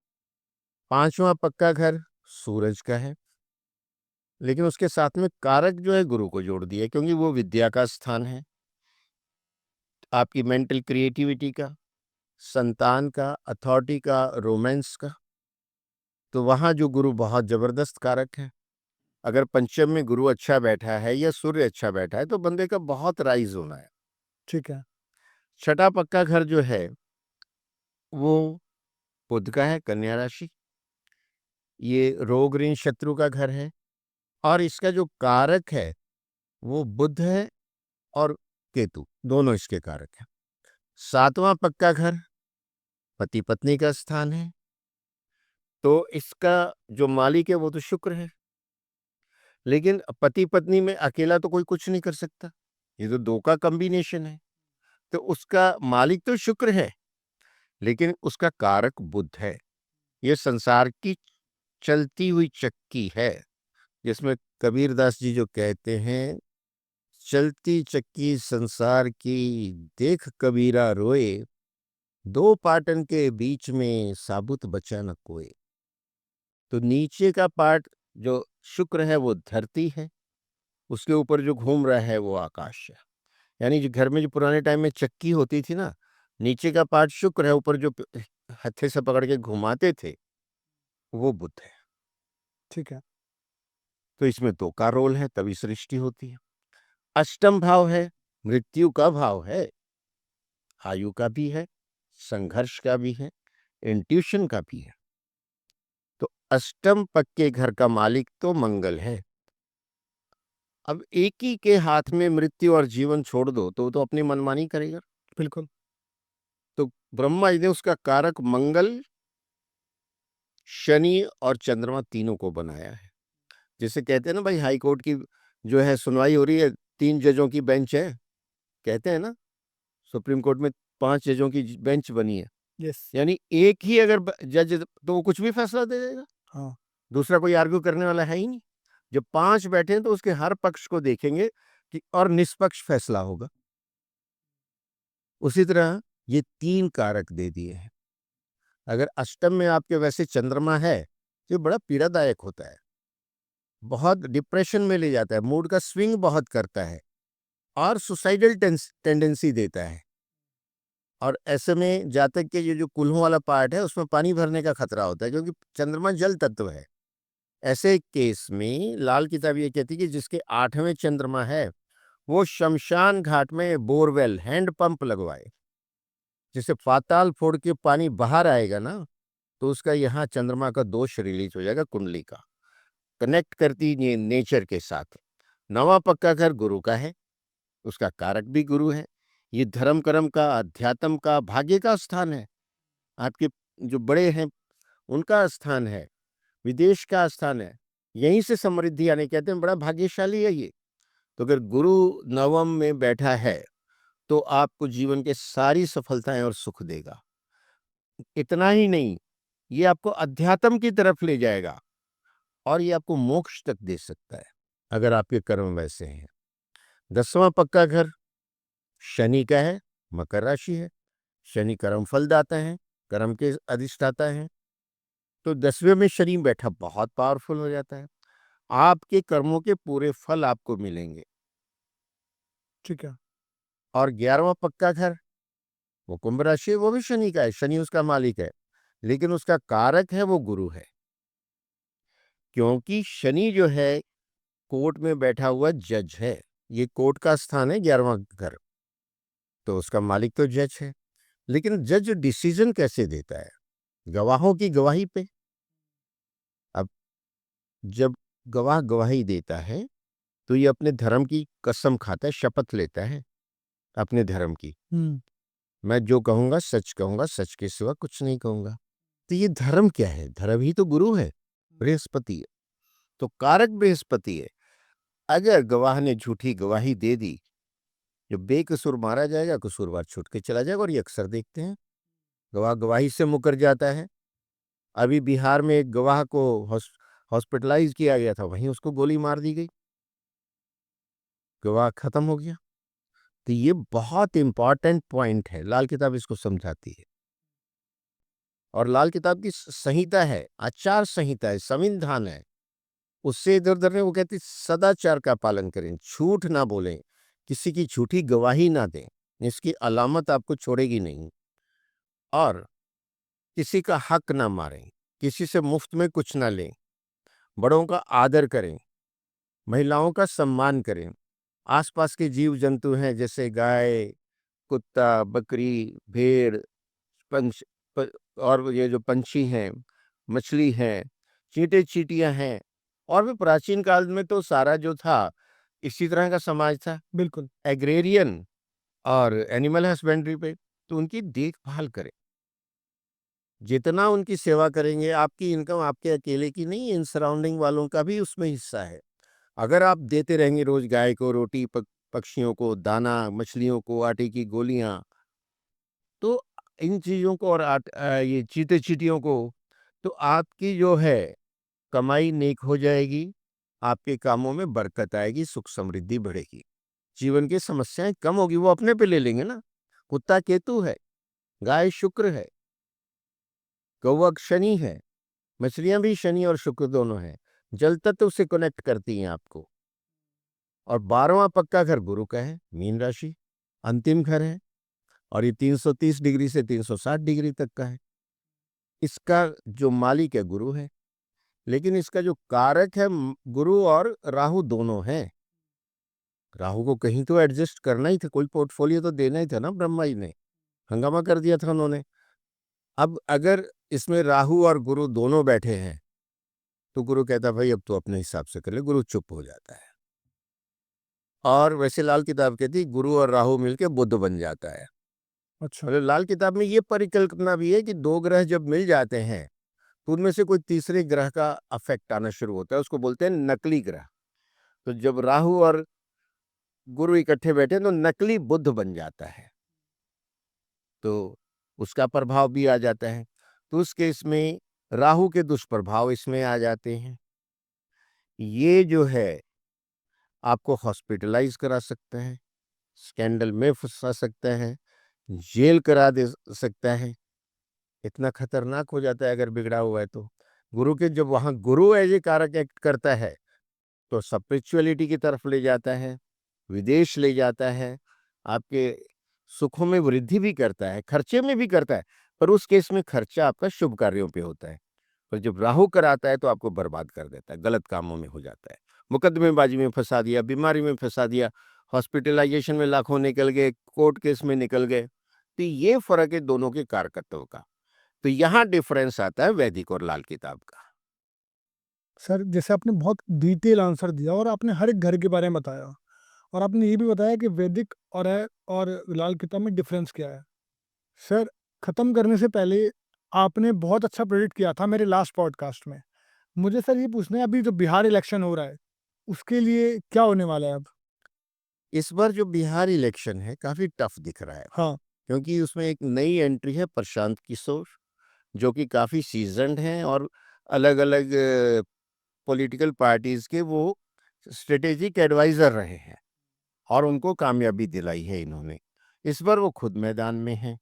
पांचवा पक्का घर सूरज का है, लेकिन उसके साथ में कारक जो है गुरु को जोड़ दिया, क्योंकि वो विद्या का स्थान है, आपकी मेंटल क्रिएटिविटी का, संतान का, अथॉरिटी का, रोमांस का। तो वहां जो गुरु बहुत जबरदस्त कारक है। अगर पंचम में गुरु अच्छा बैठा है या सूर्य अच्छा बैठा है तो बंदे का बहुत राइज होना है। ठीक है। छठा पक्का घर जो है वो बुध का है, कन्या राशि। ये रोग ऋण शत्रु का घर है और इसका जो कारक है वो बुध है और केतु, दोनों इसके कारक हैं। सातवां पक्का घर पति पत्नी का स्थान है, तो इसका जो मालिक है वो तो शुक्र है, लेकिन पति पत्नी में अकेला तो कोई कुछ नहीं कर सकता, ये तो 2 का कॉम्बिनेशन है। तो उसका मालिक तो शुक्र है, लेकिन उसका कारक बुध है। ये संसार की चलती हुई चक्की है, जिसमें कबीरदास जी जो कहते हैं, चलती चक्की संसार की देख कबीरा रोए, 2 पाटन के बीच में साबुत बचा न कोई। तो नीचे का पार्ट जो शुक्र है वो धरती है, उसके ऊपर जो घूम रहा है वो आकाश है। यानी जो घर में जो पुराने टाइम में चक्की होती थी ना, नीचे का पार्ट शुक्र है, ऊपर जो हत्थे से पकड़ के घुमाते थे वो बुध है। ठीक है। तो इसमें 2 का रोल है, तभी सृष्टि होती है। अष्टम भाव है, मृत्यु का भाव है, आयु का भी है, संघर्ष का भी है, इंट्यूशन का भी है। तो अष्टम पक्के घर का मालिक तो मंगल है। अब एक ही के हाथ में मृत्यु और जीवन छोड़ दो तो वो तो अपनी मनमानी करेगा। बिल्कुल। तो ब्रह्मा जी ने उसका कारक मंगल, शनि और चंद्रमा तीनों को बनाया है। जिसे कहते हैं ना भाई, हाई कोर्ट की जो है सुनवाई हो रही है, 3 जजों की बेंच है, कहते हैं ना, सुप्रीम कोर्ट में 5 जजों की बेंच बनी है, यस। यानी एक ही अगर जज तो वो कुछ भी फैसला दे देगा, हाँ। दूसरा कोई आर्ग्यू करने वाला है ही नहीं। जब 5 बैठे हैं तो उसके हर पक्ष को देखेंगे कि और निष्पक्ष फैसला होगा। उसी तरह ये 3 कारक दे दिए हैं। अगर अष्टम में आपके वैसे चंद्रमा है तो ये बड़ा पीड़ादायक होता है, बहुत डिप्रेशन में ले जाता है, मूड का स्विंग बहुत करता है और सुसाइडल टेंडेंसी देता है। और ऐसे में जातक के ये जो कुल्हों वाला पार्ट है उसमें पानी भरने का खतरा होता है, क्योंकि चंद्रमा जल तत्व है। ऐसे केस में लाल किताब ये कहती है कि जिसके 8वें चंद्रमा है वो शमशान घाट में बोरवेल, हैंड पंप लगवाए, जिससे पाताल फोड़ के पानी बाहर आएगा ना, तो उसका यहाँ चंद्रमा का दोष रिलीज हो जाएगा, कुंडली का कनेक्ट करती नेचर के साथ। 9वां पक्का घर गुरु का है, उसका कारक भी गुरु है। ये धर्म कर्म का, अध्यात्म का, भाग्य का स्थान है। आपके जो बड़े हैं उनका स्थान है, विदेश का स्थान है, यहीं से समृद्धि आने, कहते हैं बड़ा भाग्यशाली है ये। तो अगर गुरु 9वें में बैठा है तो आपको जीवन के सारी सफलताएं और सुख देगा। इतना ही नहीं, ये आपको अध्यात्म की तरफ ले जाएगा और ये आपको मोक्ष तक दे सकता है अगर आपके कर्म वैसे हैं। 10वां पक्का घर शनि का है, मकर राशि है। शनि कर्म फल दाता है, कर्म के अधिष्ठाता है। तो 10वें में शनि बैठा बहुत पावरफुल हो जाता है, आपके कर्मों के पूरे फल आपको मिलेंगे। ठीक है। और 11वां पक्का घर वो कुंभ राशि है, वो भी शनि का है, शनि उसका मालिक है, लेकिन उसका कारक है वो गुरु है, क्योंकि शनि जो है कोर्ट में बैठा हुआ जज है। ये कोर्ट का स्थान है 11वां घर, तो उसका मालिक तो जज है। लेकिन जज डिसीजन कैसे देता है? गवाहों की गवाही पे। अब जब गवाह गवाही देता है तो ये अपने धर्म की कसम खाता है, शपथ लेता है अपने धर्म की। मैं जो कहूंगा सच कहूंगा, सच के सिवा कुछ नहीं कहूंगा। तो ये धर्म क्या है? धर्म ही तो गुरु है, बृहस्पति है। तो कारक बृहस्पति है। अगर गवाह ने झूठी गवाही दे दी, जो बेकसूर मारा जाएगा, कसूरवार छूट के चला जाएगा। और ये अक्सर देखते हैं, गवाह गवाही से मुकर जाता है। अभी बिहार में एक गवाह को हॉस्पिटलाइज किया गया था, वहीं उसको गोली मार दी गई, गवाह खत्म हो गया। तो ये बहुत इंपॉर्टेंट पॉइंट है, लाल किताब इसको समझाती है। और लाल किताब की संहिता है, आचार संहिता है, संविधान है, उससे इधर उधर नहीं। वो कहती सदाचार का पालन करें, झूठ ना बोलें, किसी की झूठी गवाही ना दें, इसकी अलामत आपको छोड़ेगी नहीं। और किसी का हक ना मारें, किसी से मुफ्त में कुछ ना लें, बड़ों का आदर करें, महिलाओं का सम्मान करें। आसपास के जीव जंतु हैं जैसे गाय, कुत्ता, बकरी, भेड़, पंच और ये जो पंछी हैं, मछली हैं, चींटे चींटियां हैं। और भी प्राचीन काल में तो सारा जो था इसी तरह का समाज था, बिल्कुल। एग्रेरियन और एनिमल हस्बेंड्री पे। तो उनकी देखभाल करें, जितना उनकी सेवा करेंगे, आपकी इनकम आपके अकेले की नहीं, इन सराउंडिंग वालों का भी उसमें हिस्सा है। अगर आप देते रहेंगे रोज गाय को रोटी, पक्षियों को दाना, मछलियों को आटे की गोलियां, तो इन चीजों को और ये चीते चीटियों को, तो आपकी जो है कमाई नेक हो जाएगी, आपके कामों में बरकत आएगी, सुख समृद्धि बढ़ेगी, जीवन की समस्याएं कम होगी। वो अपने पे ले लेंगे ना। कुत्ता केतु है, गाय शुक्र है, कौवा शनि है, मछलियां भी शनि और शुक्र दोनों हैं, जल तत्व से कनेक्ट करती हैं आपको। और 12वां पक्का घर गुरु का है, मीन राशि, अंतिम घर है, और ये 330 डिग्री से 360 डिग्री तक का है। इसका जो मालिक है गुरु है, लेकिन इसका जो कारक है गुरु और राहु दोनों हैं। राहु को कहीं तो एडजस्ट करना ही था, कोई पोर्टफोलियो तो देना ही था ना, ब्रह्मा जी ने हंगामा कर दिया था उन्होंने। अब अगर इसमें राहु और गुरु दोनों बैठे हैं तो गुरु कहता भाई अब तो अपने हिसाब से कर ले, गुरु चुप हो जाता है। और वैसे लाल किताब कहती गुरु और राहु मिलके बुध बन जाता है। अच्छा। और लाल किताब में ये परिकल्पना भी है कि 2 ग्रह जब मिल जाते हैं तो उनमें से कोई तीसरे ग्रह का अफेक्ट आना शुरू होता है, उसको बोलते हैं नकली ग्रह। तो जब राहु और गुरु इकट्ठे बैठे तो नकली बुध बन जाता है, तो उसका प्रभाव भी आ जाता है। तो उस केस में राहु के दुष्प्रभाव इसमें आ जाते हैं। ये जो है आपको हॉस्पिटलाइज करा सकता है, स्कैंडल में फंसा सकता है, जेल करा दे सकता है। इतना खतरनाक हो जाता है अगर बिगड़ा हुआ है तो। गुरु के जब वहाँ गुरु एज ए कारक एक्ट करता है तो स्पिरिचुअलिटी की तरफ ले जाता है, विदेश ले जाता है, आपके सुखों में वृद्धि भी करता है, खर्चे में भी करता है, पर उस केस में खर्चा आपका शुभ कार्यों पे होता है। पर जब राहु कराता है तो आपको बर्बाद कर देता है, गलत कामों में हो जाता है, मुकदमेबाजी में फंसा दिया, बीमारी में फंसा दिया, हॉस्पिटलाइजेशन में लाखों निकल गए, कोर्ट केस में निकल गए। तो ये फर्क है दोनों के कारकत्व का। तो यहाँ डिफरेंस आता है वैदिक और लाल किताब का। सर जैसे आपने बहुत डिटेल आंसर दिया और आपने हर एक घर के बारे में बताया, और आपने ये भी बताया कि वैदिक और लाल किताब में डिफरेंस क्या है। सर ख़त्म करने से पहले आपने बहुत अच्छा प्रेडिक्ट किया था मेरे लास्ट पॉडकास्ट में। मुझे सर ये पूछना है, अभी जो बिहार इलेक्शन हो रहा है उसके लिए क्या होने वाला है अब? इस बार जो बिहार इलेक्शन है काफी टफ दिख रहा है, हाँ, क्योंकि उसमें एक नई एंट्री है प्रशांत किशोर, जो कि काफी सीजन्ड हैं और अलग अलग पॉलिटिकल पार्टीज के वो स्ट्रेटेजिक एडवाइजर रहे हैं और उनको कामयाबी दिलाई है इन्होंने। इस बार वो खुद मैदान में हैं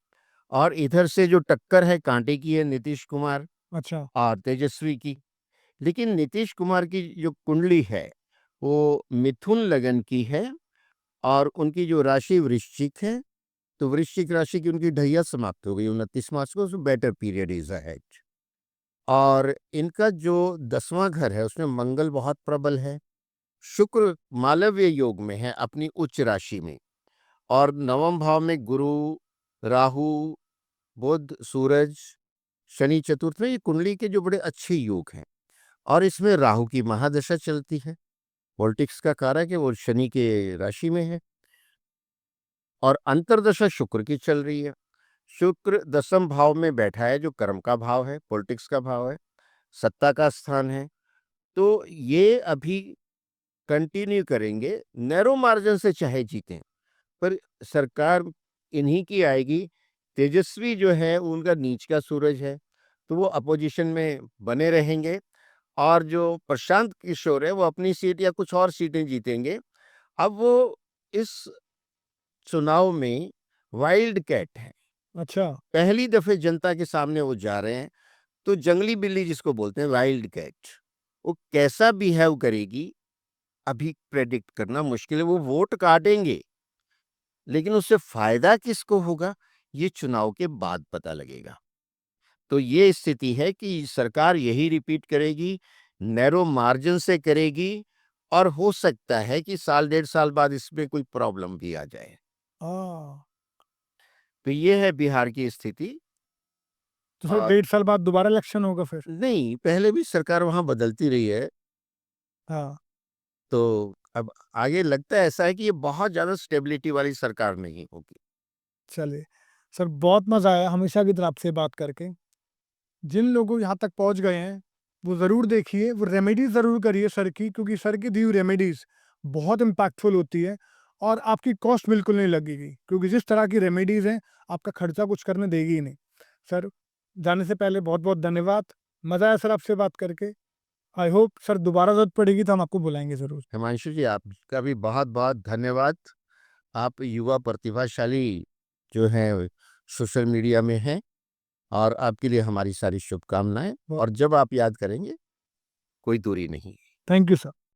और इधर से जो टक्कर है कांटे की है नीतीश कुमार अच्छा। और तेजस्वी की। लेकिन नीतीश कुमार की जो कुंडली है वो मिथुन लगन की है और उनकी जो राशि वृश्चिक है, तो वृश्चिक राशि की उनकी ढैया समाप्त हो गई 29 मार्च को, बेटर पीरियड इज अहेड। और इनका जो 10वां घर है उसमें मंगल बहुत प्रबल है, शुक्र मालव्य योग में है अपनी उच्च राशि में, और 9वें भाव में गुरु, राहु, बुध, सूरज, शनि चतुर्थ में। ये कुंडली के जो बड़े अच्छे योग हैं और इसमें राहु की महादशा चलती है, पॉलिटिक्स का कारक है, वो शनि के राशि में है, और अंतर्दशा शुक्र की चल रही है। शुक्र 10वें भाव में बैठा है जो कर्म का भाव है, पॉलिटिक्स का भाव है, सत्ता का स्थान है। तो ये अभी कंटिन्यू करेंगे, नैरो मार्जिन से चाहे जीतें, पर सरकार इन्हीं की आएगी। तेजस्वी जो है उनका नीच का सूरज है, तो वो अपोजिशन में बने रहेंगे, और जो प्रशांत किशोर है वो अपनी सीट या कुछ और सीटें जीतेंगे। अब वो इस चुनाव में वाइल्ड कैट है, अच्छा। पहली दफे जनता के सामने वो जा रहे हैं। तो जंगली बिल्ली जिसको बोलते हैं वाइल्ड कैट, वो कैसा बिहेव करेगी अभी प्रेडिक्ट करना मुश्किल है। वो वोट काटेंगे, लेकिन उससे फायदा किसको होगा ये चुनाव के बाद पता लगेगा। तो ये स्थिति है कि सरकार यही रिपीट करेगी, नैरो मार्जिन से करेगी, और हो सकता है कि साल 1.5 साल बाद इसमें कोई प्रॉब्लम भी आ जाए। हाँ, तो ये है बिहार की स्थिति। तो सर और 1.5 साल बाद दोबारा इलेक्शन होगा फिर? नहीं, पहले भी सरकार वहां बदलती रही है, हाँ। तो अब आगे लगता है ऐसा है कि ये बहुत ज्यादा स्टेबिलिटी वाली सरकार नहीं होगी। चलिए सर, बहुत मज़ा आया हमेशा की तरह आपसे बात करके। जिन लोगों यहाँ तक पहुँच गए हैं वो ज़रूर देखिए, वो रेमेडीज़ ज़रूर करिए सर की, क्योंकि सर की दी हुई रेमेडीज़ बहुत इम्पैक्टफुल होती है और आपकी कॉस्ट बिल्कुल नहीं लगेगी, क्योंकि जिस तरह की रेमेडीज़ हैं आपका खर्चा कुछ करने देगी ही नहीं। सर जाने से पहले बहुत बहुत धन्यवाद। मज़ा आया सर आपसे बात करके। आई होप सर दोबारा ज़रूरत पड़ेगी तो हम आपको बुलाएंगे ज़रूर। हिमांशु जी, आपका भी बहुत बहुत धन्यवाद। आप युवा प्रतिभाशाली जो है सोशल मीडिया में हैं, और आपके लिए हमारी सारी शुभकामनाएं। और जब आप याद करेंगे, कोई दूरी नहीं। Thank you sir.